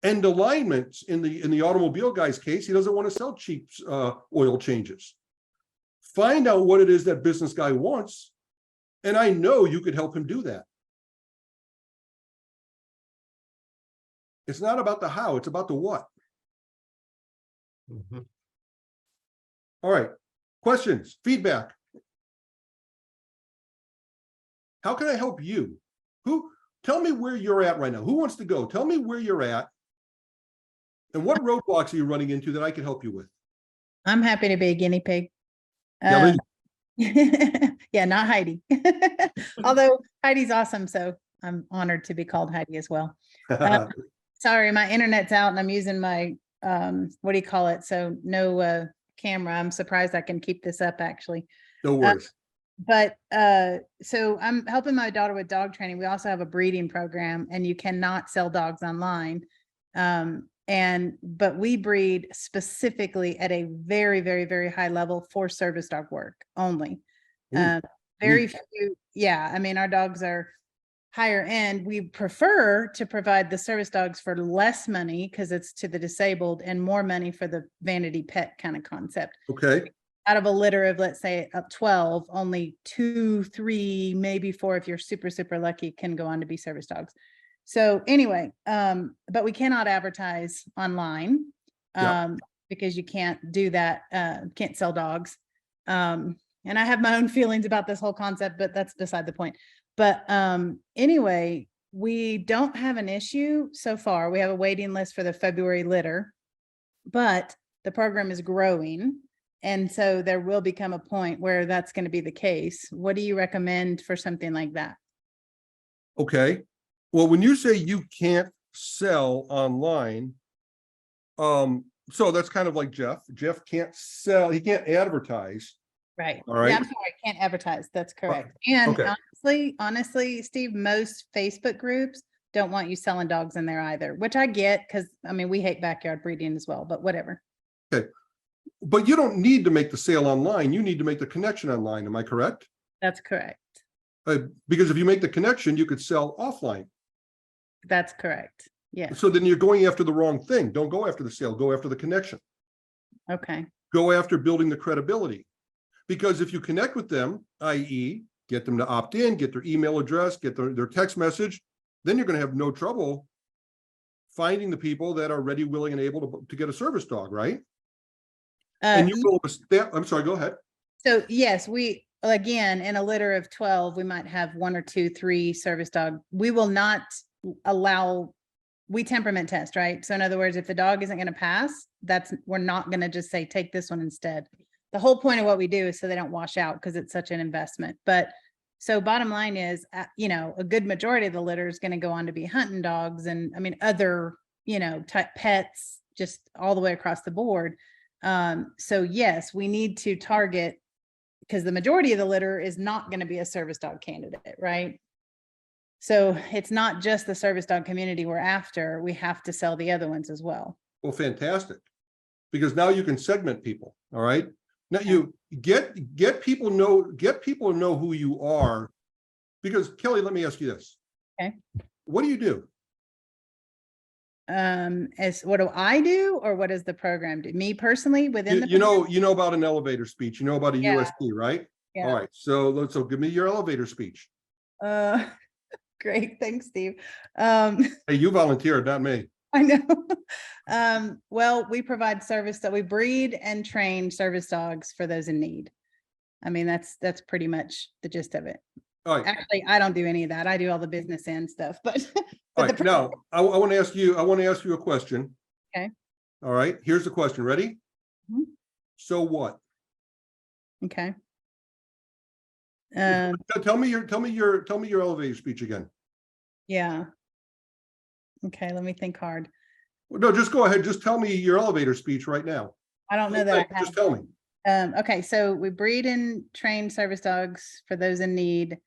S1: end alignments in the automobile guy's case. He doesn't want to sell cheap oil changes. Find out what it is that business guy wants, and I know you could help him do that. It's not about the how, it's about the what. All right, questions, feedback. How can I help you? Tell me where you're at right now. Who wants to go? Tell me where you're at and what roadblocks are you running into that I can help you with?
S6: I'm happy to be a guinea pig.
S1: Yeah,
S6: Yeah, not Heidi. Although Heidi's awesome, so I'm honored to be called Heidi as well. Sorry, my internet's out and I'm using my, what do you call it? So no camera. I'm surprised I can keep this up actually.
S1: No worries.
S6: But so I'm helping my daughter with dog training. We also have a breeding program and you cannot sell dogs online. But we breed specifically at a very, very, very high level for service dog work only.
S1: Ooh,
S6: Very
S1: neat.
S6: few, yeah. I mean, our dogs are higher end. We prefer to provide the service dogs for less money because it's to the disabled and more money for the vanity pet kind of concept.
S1: Okay.
S6: Out of a litter of, let's say, up 12, only 2, 3, maybe 4, if you're super, super lucky, can go on to be service dogs. So anyway, but we cannot advertise online because you can't do that, can't sell dogs. And I have my own feelings about this whole concept, but that's beside the point. But anyway, we don't have an issue so far. We have a waiting list for the February litter, but the program is growing. And so there will become a point where that's going to be the case. What do you recommend for something like that?
S1: Okay. Well, when you say you can't sell online, so that's kind of like Jeff. Jeff can't sell, he can't advertise.
S6: Right.
S1: All right.
S6: Yeah, I'm sorry, I can't advertise. That's correct. And
S1: okay.
S6: honestly, Steve, most Facebook groups don't want you selling dogs in there either, which I get because I mean, we hate backyard breeding as well, but whatever.
S1: Okay. But you don't need to make the sale online. You need to make the connection online. Am I correct?
S6: That's correct.
S1: Because if you make the connection, you could sell offline.
S6: That's correct. Yeah.
S1: So then you're going after the wrong thing. Don't go after the sale, go after the connection.
S6: Okay.
S1: Go after building the credibility. Because if you connect with them, i.e., get them to opt in, get their email address, get their text message, then you're going to have no trouble finding the people that are ready, willing, and able to get a service dog, right? And you will, I'm sorry, go ahead.
S6: So yes, we, again, in a litter of 12, we might have 1 or 2, 3 service dog. We will not allow, we temperament test, right? So in other words, if the dog isn't going to pass, we're not going to just say, take this one instead. The whole point of what we do is so they don't wash out because it's such an investment. But so bottom line is, you know, a good majority of the litter is going to go on to be hunting dogs and I mean, other, you know, type pets, just all the way across the board. So yes, we need to target because the majority of the litter is not going to be a service dog candidate, right? So it's not just the service dog community we're after. We have to sell the other ones as well.
S1: Well, fantastic. Because now you can segment people. All right. Now you get people to know who you are. Because Kelly, let me ask you this.
S6: Okay.
S1: What do you do?
S6: As what do I do or what does the program do? Me personally within the
S1: You know about an elevator speech, you know about a USP, right?
S6: Yeah.
S1: All right. So give me your elevator speech.
S6: Great. Thanks, Steve.
S1: Hey, you volunteered, not me.
S6: I know. Well, we provide service that we breed and train service dogs for those in need. I mean, that's pretty much the gist of it.
S1: All right.
S6: Actually, I don't do any of that. I do all the business end stuff, but,
S1: All right. Now I want to ask you a question.
S6: Okay.
S1: All right. Here's the question. Ready?
S6: Mhm.
S1: So what?
S6: Okay.
S1: Tell me your elevator speech again.
S6: Yeah. Okay, let me think hard.
S1: No, just go ahead. Just tell me your elevator speech right now.
S6: I don't know that.
S1: Just tell me.
S6: Okay, so we breed and train service dogs for those in need,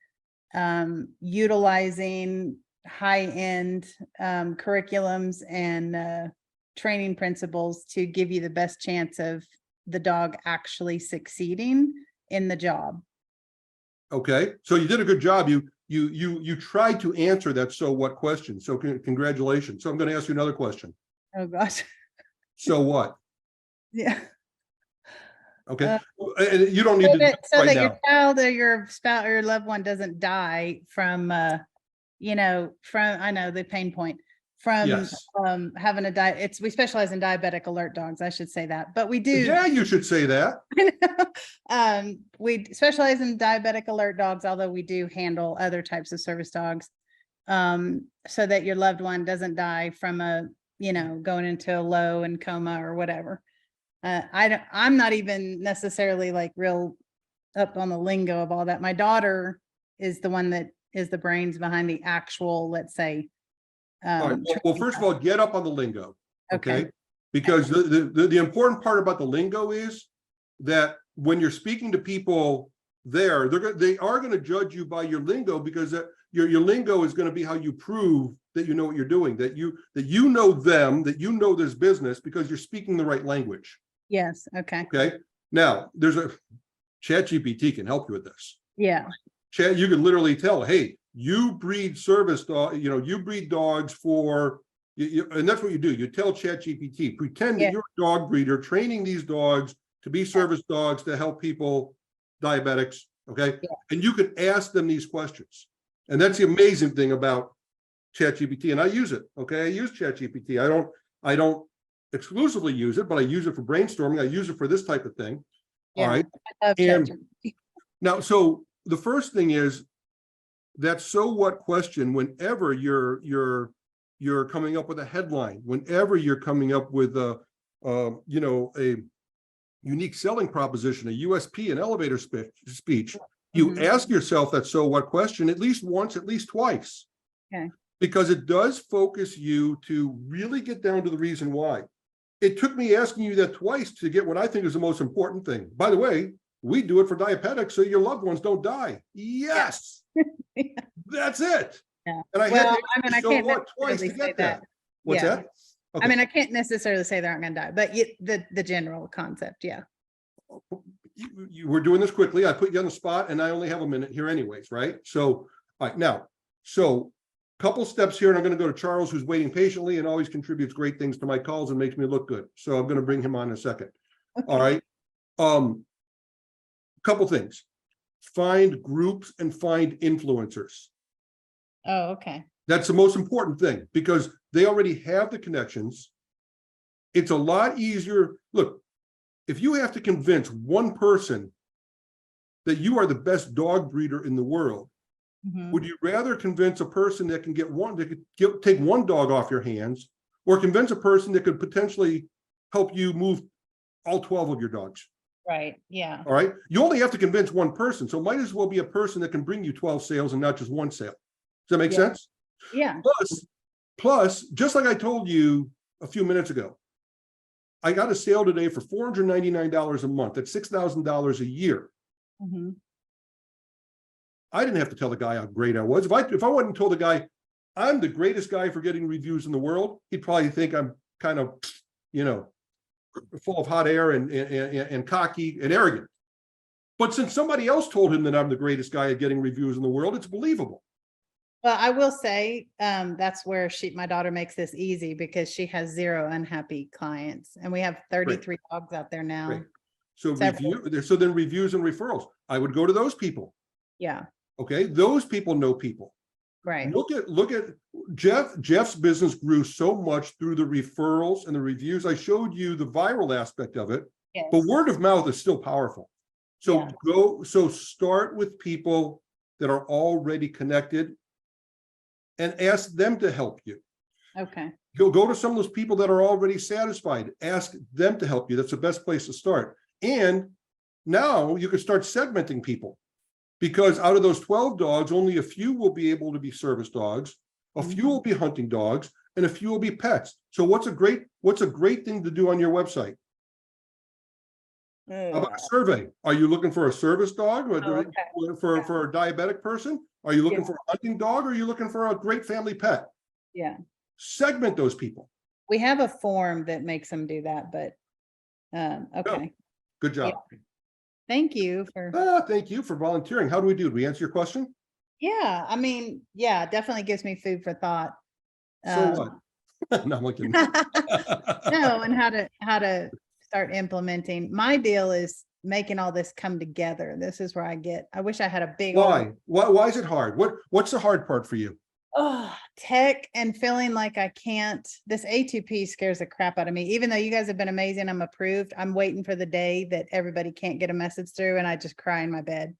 S6: utilizing high-end curriculums and training principles to give you the best chance of the dog actually succeeding in the job.
S1: Okay, so you did a good job. You tried to answer that so what question. So congratulations. So I'm going to ask you another question.
S6: Oh gosh.
S1: So what?
S6: Yeah.
S1: Okay. And you don't need
S6: So
S1: to
S6: that, so
S1: right
S6: that
S1: now.
S6: your child or your spouse or your loved one doesn't die from you know, from, I know the pain point from
S1: Yes.
S6: having a diet. We specialize in diabetic alert dogs, I should say that, but we do.
S1: Yeah, you should say that.
S6: We specialize in diabetic alert dogs, although we do handle other types of service dogs, so that your loved one doesn't die from going into a low and coma or whatever. I'm not even necessarily like real up on the lingo of all that. My daughter is the one that is the brains behind the actual, let's say.
S1: All right, well, first of all, get up on the lingo,
S6: Okay.
S1: okay? Because the important part about the lingo is that when you're speaking to people there, they are gonna judge you by your lingo, because your lingo is gonna be how you prove that you know what you're doing, that you know them, that you know this business, because you're speaking the right language,
S6: Yes, okay,
S1: okay? Now, ChatGPT can help you with this.
S6: yeah,
S1: Chad, you can literally tell, hey, you breed service dog, you breed dogs for, and that's what you do. You tell ChatGPT, pretend that
S6: Yeah.
S1: you're a dog breeder, training these dogs to be service dogs to help people, diabetics, okay?
S6: Yeah.
S1: And you can ask them these questions. And that's the amazing thing about ChatGPT, and I use it, okay? I use ChatGPT. I don't exclusively use it, but I use it for brainstorming. I use it for this type of thing. All
S6: yeah.
S1: right.
S6: I love
S1: And-
S6: ChatGPT.
S1: Now, so the first thing is that so what question, whenever you're coming up with a headline, whenever you're coming up with a unique selling proposition, a USP, an elevator speech, you
S6: Mhm.
S1: ask yourself that so what question at least once, at least twice.
S6: Okay.
S1: Because it does focus you to really get down to the reason why. It took me asking you that twice to get what I think is the most important thing. By the way, we do it for diabetics so your loved ones don't die. Yes. That's it.
S6: Yeah.
S1: And I
S6: Well,
S1: had to
S6: I mean, I
S1: so
S6: can't
S1: what twice to
S6: necessarily say
S1: get that.
S6: that.
S1: What's
S6: Yeah.
S1: that?
S6: I
S1: Okay.
S6: mean, I can't necessarily say they're not gonna die, but the general concept, yeah.
S1: You were doing this quickly. I put you on the spot and I only have a minute here anyways, right? So, all right, now, so couple steps here, and I'm going to go to Charles, who's waiting patiently and always contributes great things to my calls and makes me look good. So I'm going to bring him on in a second. All right. Couple things. Find groups and find influencers.
S6: Oh, okay.
S1: That's the most important thing because they already have the connections. It's a lot easier. Look, if you have to convince one person that you are the best dog breeder in the world,
S6: Mhm.
S1: would you rather convince a person that can take one dog off your hands, or convince a person that could potentially help you move all 12 of your dogs?
S6: Right, yeah.
S1: All right. You only have to convince one person. So it might as well be a person that can bring you 12 sales and not just one sale. Does that make
S6: Yeah.
S1: sense?
S6: Yeah,
S1: Plus, just like I told you a few minutes ago, I got a sale today for $499 a month. That's $6,000 a year.
S6: mhm.
S1: I didn't have to tell the guy how great I was. If I went and told the guy, I'm the greatest guy for getting reviews in the world, he'd probably think I'm kind of, full of hot air and cocky and arrogant. But since somebody else told him that I'm the greatest guy at getting reviews in the world, it's believable.
S6: Well, I will say, that's where my daughter makes this easy because she has 0 unhappy clients and we have 33 dogs out there now.
S1: Great. So
S6: Several.
S1: then reviews and referrals. I would go to those people.
S6: Yeah,
S1: Okay, those people know people.
S6: right.
S1: Look at Jeff's business grew so much through the referrals and the reviews. I showed you the viral aspect of it,
S6: Yes.
S1: but word of mouth is still powerful. So
S6: Yeah.
S1: start with people that are already connected and ask them to help you.
S6: Okay,
S1: Go to some of those people that are already satisfied. Ask them to help you. That's the best place to start. And now you can start segmenting people. Because out of those 12 dogs, only a few will be able to be service dogs, a few will be hunting dogs, and a few will be pets. So what's a great thing to do on your website? How about a survey? Are you looking for a service dog or
S6: okay.
S1: for a diabetic person? Are you looking
S6: Yeah.
S1: for a hunting dog or are you looking for a great family pet?
S6: Yeah.
S1: Segment those people.
S6: We have a form that makes them do that, but, okay.
S1: Good job.
S6: Thank you for,
S1: Thank you for volunteering. How do we do? Did we answer your question?
S6: yeah, I mean, yeah, it definitely gives me food for thought.
S1: So what? No, I'm looking.
S6: No, and how to start implementing. My deal is making all this come together. This is where I wish I had a big.
S1: Why is it hard? What's the hard part for you?
S6: Oh, tech and feeling like I can't, this A2P scares the crap out of me. Even though you guys have been amazing, I'm approved. I'm waiting for the day that everybody can't get a message through and I just cry in my bed.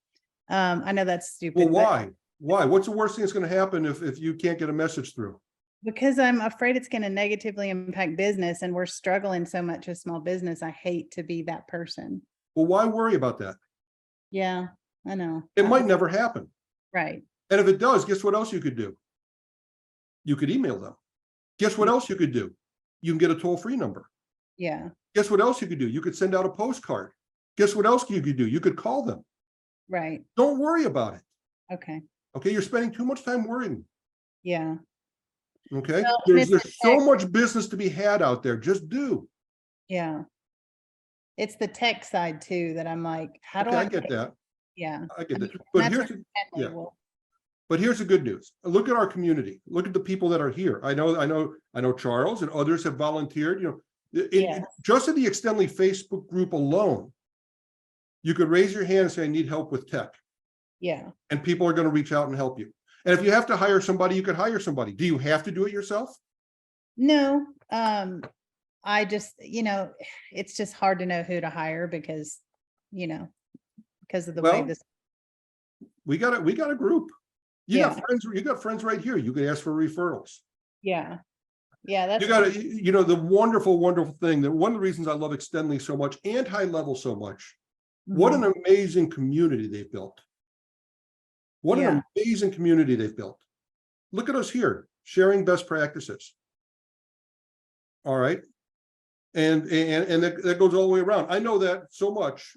S6: I know that's stupid.
S1: Well,
S6: but
S1: why? Why? What's the worst thing that's going to happen if you can't get a message through?
S6: because I'm afraid it's going to negatively impact business and we're struggling so much as small business. I hate to be that person.
S1: Well, why worry about that?
S6: Yeah, I know.
S1: It might never happen.
S6: Right.
S1: And if it does, guess what else you could do? You could email them. Guess what else you could do? You can get a toll-free number.
S6: Yeah,
S1: Guess what else you could do? You could send out a postcard. Guess what else you could do? You could call them.
S6: right.
S1: Don't worry about it.
S6: Okay.
S1: Okay, you're spending too much time worrying.
S6: Yeah.
S1: Okay,
S6: Well,
S1: there's
S6: Mr.
S1: so
S6: Tech-
S1: much business to be had out there. Just do.
S6: Yeah. It's the tech side too that I'm like, how do
S1: Okay,
S6: I?
S1: I get that.
S6: Yeah.
S1: I get
S6: I
S1: that.
S6: mean,
S1: But
S6: that's
S1: here's
S6: where
S1: the,
S6: Henley
S1: yeah.
S6: will-
S1: But here's the good news. Look at our community. Look at the people that are here. I know Charles and others have volunteered,
S6: Yes.
S1: just in the Extendly Facebook group alone. You could raise your hand and say, I need help with tech,
S6: Yeah.
S1: and people are going to reach out and help you. And if you have to hire somebody, you could hire somebody. Do you have to do it yourself?
S6: No, I just, it's just hard to know who to hire because of the way
S1: Well,
S6: this,
S1: We got a group. You
S6: Yeah.
S1: got friends right here. You could ask for referrals.
S6: yeah. Yeah, that's.
S1: You got to, the wonderful, wonderful thing that one of the reasons I love Extendly so much and HighLevel so much. What
S6: Mhm.
S1: an amazing community they've built. What
S6: Yeah.
S1: an amazing community they've built. Look at us here, sharing best practices. All right. And that goes all the way around. I know that so much,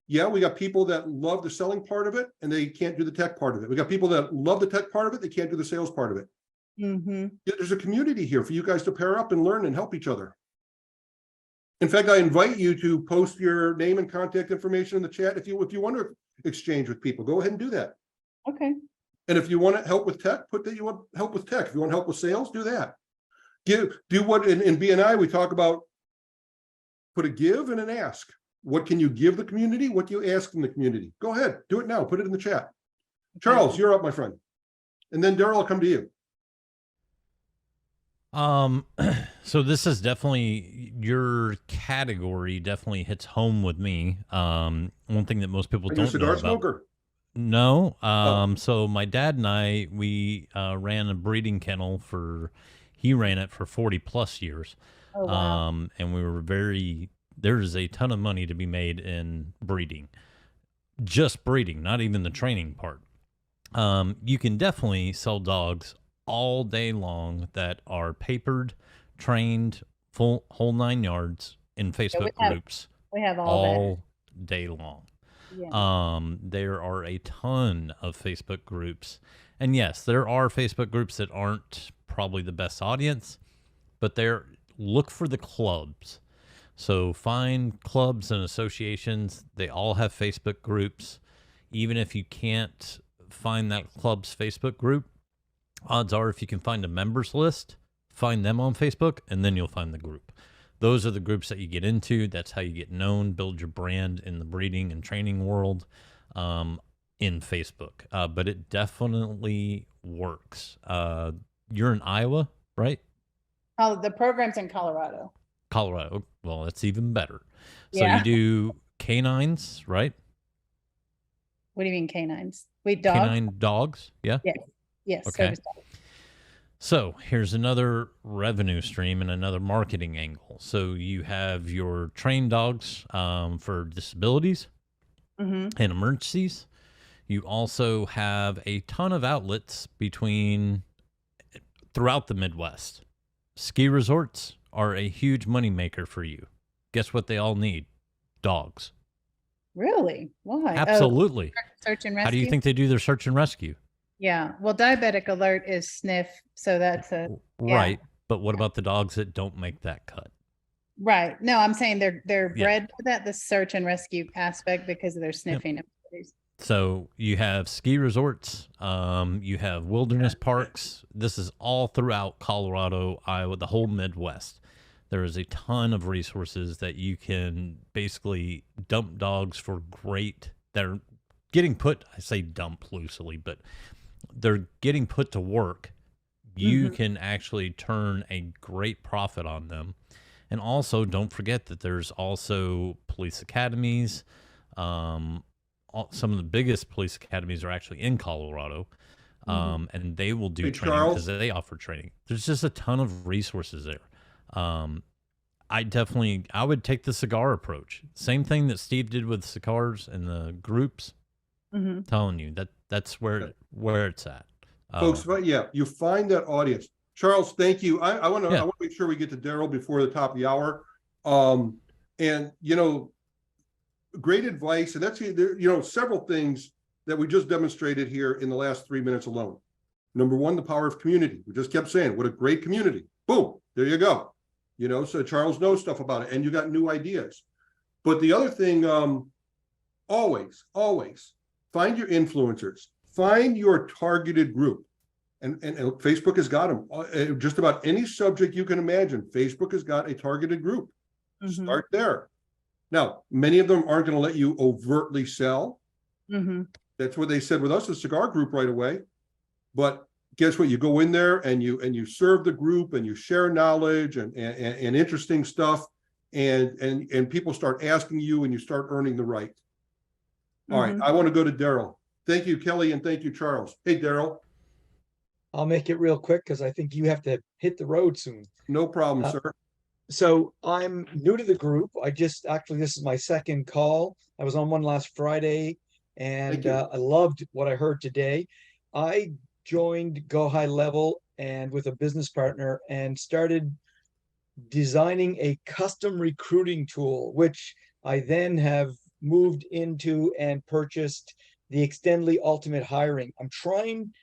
S1: yeah, we got people that love the selling part of it and they can't do the tech part of it. We got people that love the tech part of it, they can't do the sales part of it.
S6: Mhm.
S1: There's a community here for you guys to pair up and learn and help each other. In fact, I invite you to post your name and contact information in the chat. If you want to exchange with people, go ahead and do that.
S6: Okay.
S1: And if you want help with tech, put that you want help with tech. If you want help with sales, do that. Do what in BNI we talk about. Put a give and an ask. What can you give the community? What do you ask in the community? Go ahead, do it now. Put it in the chat. Charles, you're up, my friend. And then Daryl, I'll come to you.
S8: So this is definitely your category. Definitely hits home with me. One thing that most people
S1: Are you a
S8: don't know
S1: cigar
S8: about.
S1: smoker?
S8: No.
S1: Oh.
S8: So my dad and I, we ran a breeding kennel he ran it for 40 plus years.
S6: Oh, wow.
S8: And we were there's a ton of money to be made in breeding, just breeding, not even the training part. You can definitely sell dogs all day long that are papered, trained, whole 9 yards in Facebook groups
S6: We have all
S8: all day long.
S6: that. Yeah.
S8: There are a ton of Facebook groups, and yes, there are Facebook groups that aren't probably the best audience, but look for the clubs. So find clubs and associations. They all have Facebook groups. Even if you can't find that club's Facebook group, odds are if you can find a members list, find them on Facebook, and then you'll find the group. Those are the groups that you get into. That's how you get known, build your brand in the breeding and training world in Facebook. But it definitely works. You're in Iowa, right?
S6: Oh, the program's in Colorado.
S8: Colorado. Well, that's even better. So
S6: Yeah.
S8: you do canines, right?
S6: What do you mean canines? Wait, dogs?
S8: Canine dogs. Yeah.
S6: Yes.
S8: Okay.
S6: Service dogs.
S8: So here's another revenue stream and another marketing angle. So you have your trained dogs for disabilities
S6: Mhm.
S8: and emergencies. You also have a ton of outlets throughout the Midwest. Ski resorts are a huge moneymaker for you. Guess what they all need? Dogs.
S6: Really? Why? Oh,
S8: Absolutely.
S6: search and rescue.
S8: How do you think they do their search and rescue?
S6: Yeah. Well, diabetic alert is sniff, so that's Yeah.
S8: Right. But what about the dogs that don't make that cut?
S6: right. No, I'm saying they're
S8: Yeah.
S6: bred for that, the search and rescue aspect because of their sniffing abilities.
S8: So you have ski resorts, you have wilderness parks. This is all throughout Colorado, Iowa, the whole Midwest. There is a ton of resources that you can basically dump dogs for they're getting put, I say dump loosely, but they're getting put to work. You can actually turn a great profit on them. And also don't forget that there's also police academies, some of the biggest police academies are actually in Colorado, and they will do
S1: Hey,
S8: training
S1: Charles?
S8: because they offer training. There's just a ton of resources there. I would take the cigar approach. Same thing that Steve did with cigars and the groups.
S6: Mhm.
S8: Telling you that's where it's at.
S1: Folks, but yeah, you find that audience. Charles, thank you. I want to
S8: Yeah.
S1: make sure we get to Daryl before the top of the hour. And great advice. And that's several things that we just demonstrated here in the last 3 minutes alone. Number one, the power of community. We just kept saying, what a great community. Boom, there you go. So Charles knows stuff about it, and you got new ideas. But the other thing, always find your influencers, find your targeted group. And Facebook has got them. Just about any subject you can imagine, Facebook has got a targeted group.
S6: Mhm.
S1: Start there. Now, many of them aren't going to let you overtly sell.
S6: Mhm.
S1: That's what they said with us, the cigar group, right away. But guess what? You go in there and you serve the group and you share knowledge and interesting stuff, and people start asking you, and you start earning the right. All right,
S6: Mhm.
S1: I want to go to Daryl. Thank you, Kelly, and thank you, Charles. Hey, Daryl.
S4: I'll make it real quick because I think you have to hit the road soon.
S1: No problem,
S4: Uh,
S1: sir.
S4: So I'm new to the group. This is my second call. I was on one last Friday and
S1: Thank you.
S4: I loved what I heard today. I joined Go High Level and with a business partner and started designing a custom recruiting tool, which I then have moved into and purchased the Extendly Ultimate Hiring. I'm trying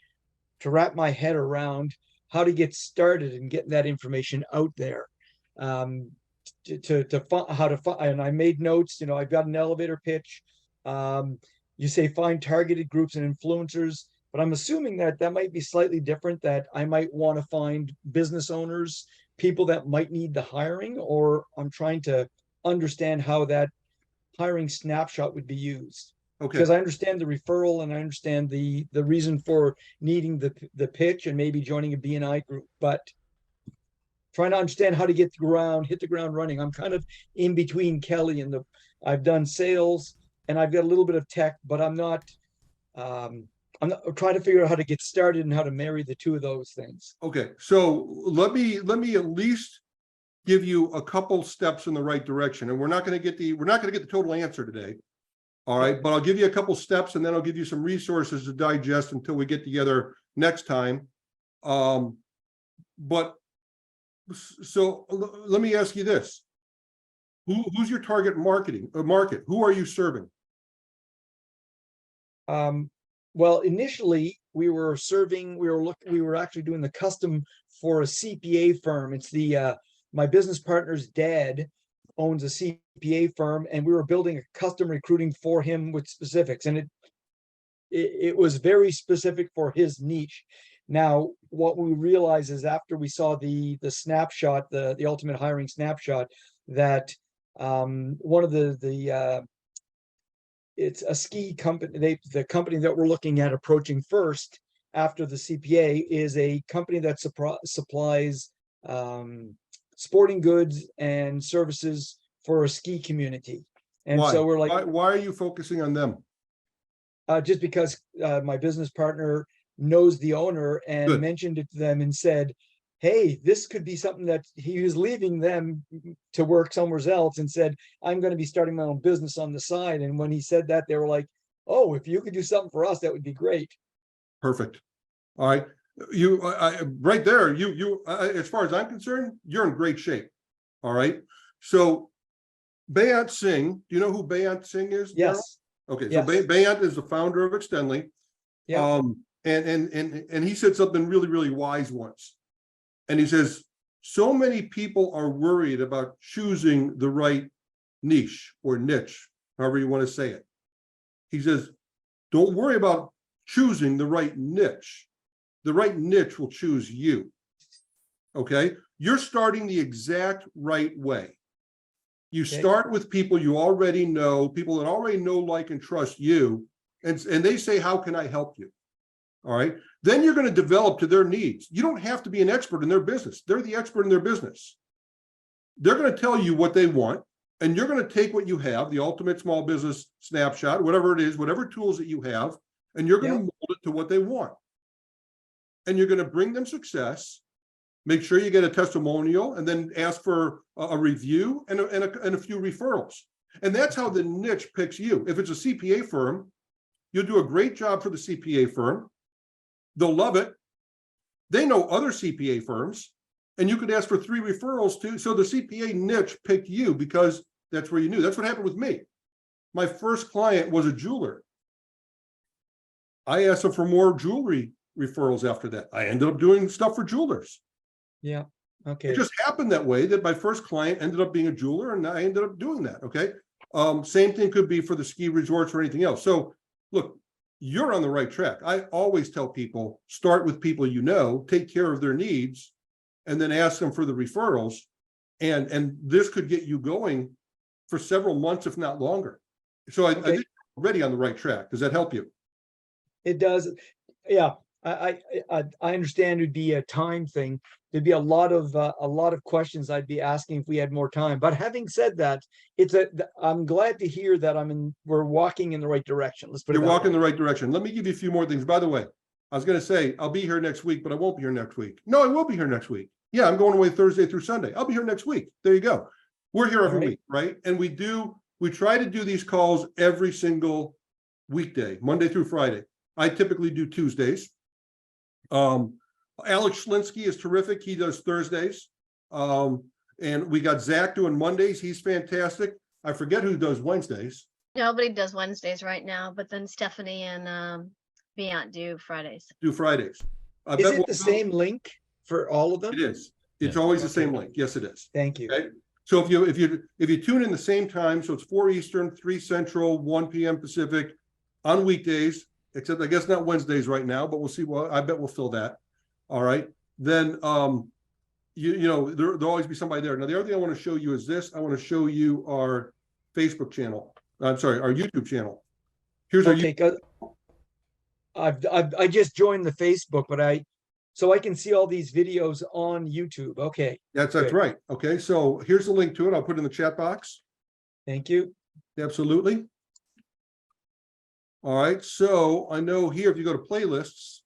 S4: to wrap my head around how to get started and get that information out there. And I made notes, I've got an elevator pitch. You say find targeted groups and influencers, but I'm assuming that might be slightly different, that I might want to find business owners, people that might need the hiring, or I'm trying to understand how that hiring snapshot would be used.
S1: Okay.
S4: Because I understand the referral and I understand the reason for needing the pitch and maybe joining a BNI group, but trying to understand how to hit the ground running. I'm kind of in between Kelly and I've done sales and I've got a little bit of tech, but I'm not trying to figure out how to get started and how to marry the two of those things.
S1: Okay, so let me at least give you a couple steps in the right direction, and we're not going to get the total answer today. All right, but I'll give you a couple steps, and then I'll give you some resources to digest until we get together next time. But so let me ask you this: who's your target market? Who are you serving?
S4: Well, initially we were actually doing the custom for a CPA firm. It's my business partner's dad owns a CPA firm, and we were building a custom recruiting for him with specifics, and it was very specific for his niche. Now, what we realized is after we saw the snapshot, the ultimate hiring snapshot, that one of it's a ski company. The company that we're looking at approaching first after the CPA is a company that supplies sporting goods and services for a ski community. And
S1: Why?
S4: so we're like,
S1: why are you focusing on them?
S4: just because my business partner knows the owner and
S1: Good.
S4: mentioned it to them and said, hey, this could be something that he was leaving them to work somewhere else and said, I'm going to be starting my own business on the side. And when he said that, they were like, oh, if you could do something for us, that would be great.
S1: Perfect. All right. You right there, as far as I'm concerned, you're in great shape. All right. So Bayant Singh, do you know who Bayant Singh is?
S4: Yes.
S1: Daryl? Okay.
S4: Yes.
S1: So Bayant is the founder of Extendly.
S4: Yeah.
S1: And he said something really, really wise once. And he says, so many people are worried about choosing the right niche or niche, however you want to say it. He says, don't worry about choosing the right niche. The right niche will choose you. Okay. You're starting the exact right way. You start with people you already know, people that already know, like, and trust you. And they say, how can I help you? All right. Then you're going to develop to their needs. You don't have to be an expert in their business. They're the expert in their business. They're going to tell you what they want, and you're going to take what you have, the ultimate small business snapshot, whatever it is, whatever tools that you have, and you're going to mold it to what they want. And you're going to bring them success. make sure you get a testimonial, and then ask for a review and a few referrals. And that's how the niche picks you. If it's a CPA firm, you'll do a great job for the CPA firm. They'll love it. They know other CPA firms, and you could ask for 3 referrals too. So the CPA niche picked you because that's where you knew. That's what happened with me. My first client was a jeweler. I asked them for more jewelry referrals after that. I ended up doing stuff for jewelers.
S4: Yeah, okay.
S1: It just happened that way, that my first client ended up being a jeweler, and I ended up doing that. Okay. Same thing could be for the ski resorts or anything else. So look, you're on the right track. I always tell people, start with people you know, take care of their needs, and then ask them for the referrals. And this could get you going for several months, if not longer. So I think you're already on the right track. Does that help you?
S4: It does. Yeah, I understand it'd be a time thing. There'd be a lot of questions I'd be asking if we had more time. But having said that, I'm glad to hear that we're walking in the right direction. Let's put it
S1: You're
S4: that
S1: walking
S4: way.
S1: the right direction. Let me give you a few more things. By the way, I was going to say, I'll be here next week, but I won't be here next week. No, I will be here next week. Yeah, I'm going away Thursday through Sunday. I'll be here next week. There you go. We're here every
S4: All right.
S1: week, right? And we try to do these calls every single weekday, Monday through Friday. I typically do Tuesdays. Alex Schlinsky is terrific. He does Thursdays. And we got Zach doing Mondays. He's fantastic. I forget who does Wednesdays.
S3: Nobody does Wednesdays right now, but then Stephanie and Beyond do Fridays.
S1: Do Fridays. I
S4: Is
S1: bet
S4: it
S1: we'll
S4: the
S1: go-
S4: same link for all of them?
S1: It is. It's
S8: Yeah.
S1: always the
S4: Okay.
S1: same link. Yes, it is.
S4: Thank you.
S1: Okay. So if you tune in the same time, so it's 4 Eastern, 3 Central, 1 p.m. Pacific on weekdays, except I guess not Wednesdays right now, but we'll see. Well, I bet we'll fill that. All right. Then you know, there'll always be somebody there. Now, the other thing I want to show you is this. I want to show you our Facebook channel. I'm sorry, our YouTube channel. Here's our
S4: Okay, 'cause I just joined the Facebook, but so I can see all these videos on YouTube. Okay,
S1: that's
S4: good.
S1: right. Okay, so here's the link to it. I'll put it in the chat box.
S4: Thank you.
S1: Absolutely. All right, so I know here, if you go to playlists,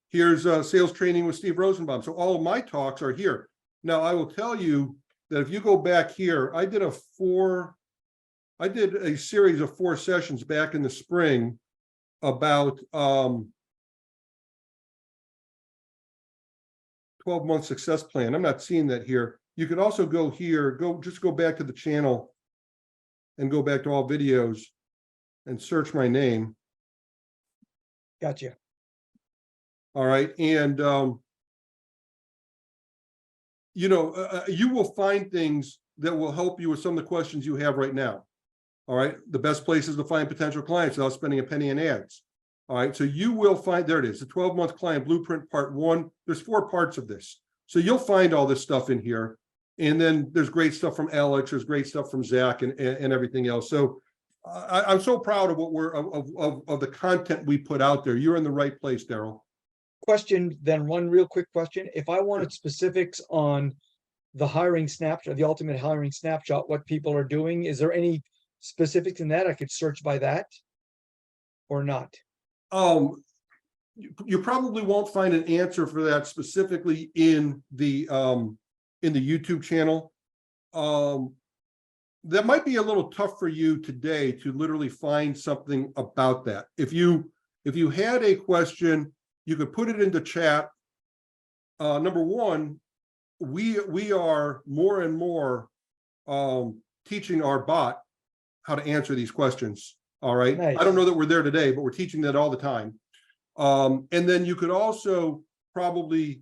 S1: here's sales training with Steve Rosenbaum. So all of my talks are here. Now, I will tell you that if you go back here, I did a series of 4 sessions back in the spring about 12-month success plan. I'm not seeing that here. You could also go here, just go back to the channel and go back to all videos and search my name.
S4: Gotcha.
S1: All right. And, you know, you will find things that will help you with some of the questions you have right now. All right. The best places to find potential clients without spending a penny in ads. All right. So you will find, there it is, the 12-month client blueprint part 1. There's 4 parts of this. So you'll find all this stuff in here. And then there's great stuff from Alex. There's great stuff from Zach and everything else. So I'm so proud of what of the content we put out there. You're in the right place, Daryl.
S4: Question, then one real quick question. If I wanted specifics on the hiring snapshot, the ultimate hiring snapshot, what people are doing, is there any specifics in that? I could search by that or not?
S1: You probably won't find an answer for that specifically in the YouTube channel. That might be a little tough for you today to literally find something about that. If you had a question, you could put it into chat. Number one, we are more and more teaching our bot how to answer these questions. All right.
S4: Nice.
S1: I don't know that we're there today, but we're teaching that all the time. And then you could also probably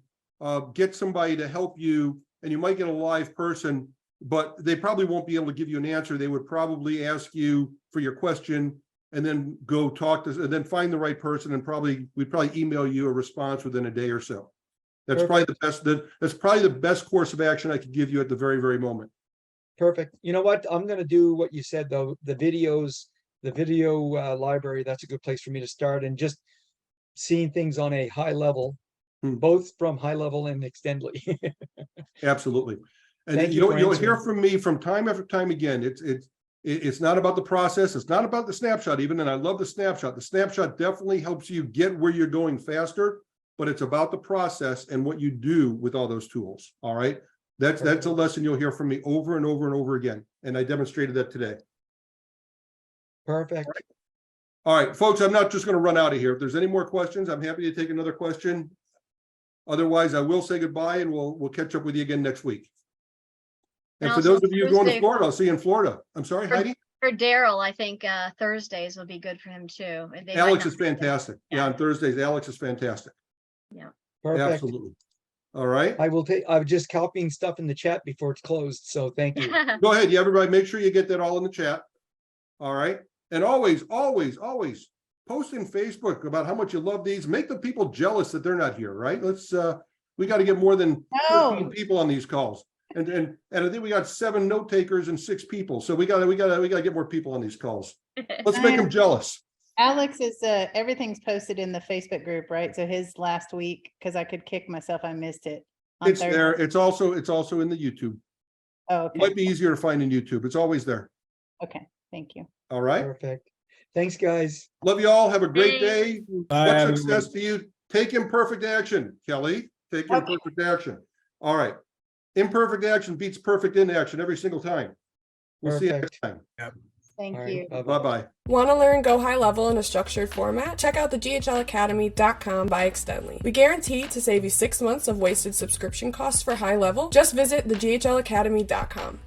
S1: get somebody to help you, and you might get a live person, but they probably won't be able to give you an answer. They would probably ask you for your question and then go talk to, and then find the right person, and we'd probably email you a response within a day or so. That's probably the best. That's probably the best course of action I could give you at the very, very moment.
S4: Perfect. You know what? I'm going to do what you said, though. The video library, that's a good place for me to start, and just seeing things on a high level, both from HighLevel and Extendly.
S1: Absolutely. And
S4: Thank you for
S1: you'll hear
S4: answering.
S1: from me from time after time again. It's not about the process. It's not about the snapshot even. And I love the snapshot. The snapshot definitely helps you get where you're going faster, but it's about the process and what you do with all those tools. All right. That's a lesson you'll hear from me over and over and over again. And I demonstrated that today.
S4: Perfect.
S1: All right, folks, I'm not just going to run out of here. If there's any more questions, I'm happy to take another question. Otherwise, I will say goodbye and we'll catch up with you again next week. And
S3: And
S1: for
S3: also
S1: those of you going to
S3: Thursday-
S1: Florida, I'll see you in Florida. I'm sorry,
S3: For-
S1: Heidi?
S3: For Daryl, I think Thursdays will be good for him too. and they might
S1: Alex
S3: not
S1: is
S3: be good.
S1: fantastic. Yeah, on Thursdays, Alex is fantastic.
S4: Perfect.
S1: Absolutely. All right.
S4: I will take, I'm just copying stuff in the chat before it's closed, so thank you.
S1: Go ahead. Yeah, everybody, make sure you get that all in the chat. All right. And always, always, always post in Facebook about how much you love these. Make the people jealous that they're not here, right? Let's we got to get more than 15 people on these calls. And I think we got 7 note takers and 6 people. So we gotta get more people on these calls. Let's make them jealous.
S6: Alex is, everything's posted in the Facebook group, right? So his last week, because I could kick myself, I missed it. on
S1: It's there.
S6: Thursday.
S1: It's also in the YouTube.
S6: Oh,
S1: It might
S6: okay,
S1: be easier to find in YouTube. It's always there.
S6: okay, thank you.
S1: All right.
S4: Perfect. Thanks, guys.
S1: Love you all. Have a great day.
S9: Bye,
S1: Much
S9: everyone.
S1: success to you. Take imperfect action, Kelly. Take
S6: Okay.
S1: imperfect action. All right. Imperfect action beats perfect inaction every single time. We'll see you next
S4: Perfect.
S1: time.
S6: Thank
S4: All right,
S6: you.
S4: bye-bye.
S1: Bye-bye.
S10: Want to learn Go High Level in a structured format? Check out the GHLacademy.com by Extendly. We guarantee to save you 6 months of wasted subscription costs for High Level. Just visit the GHLacademy.com.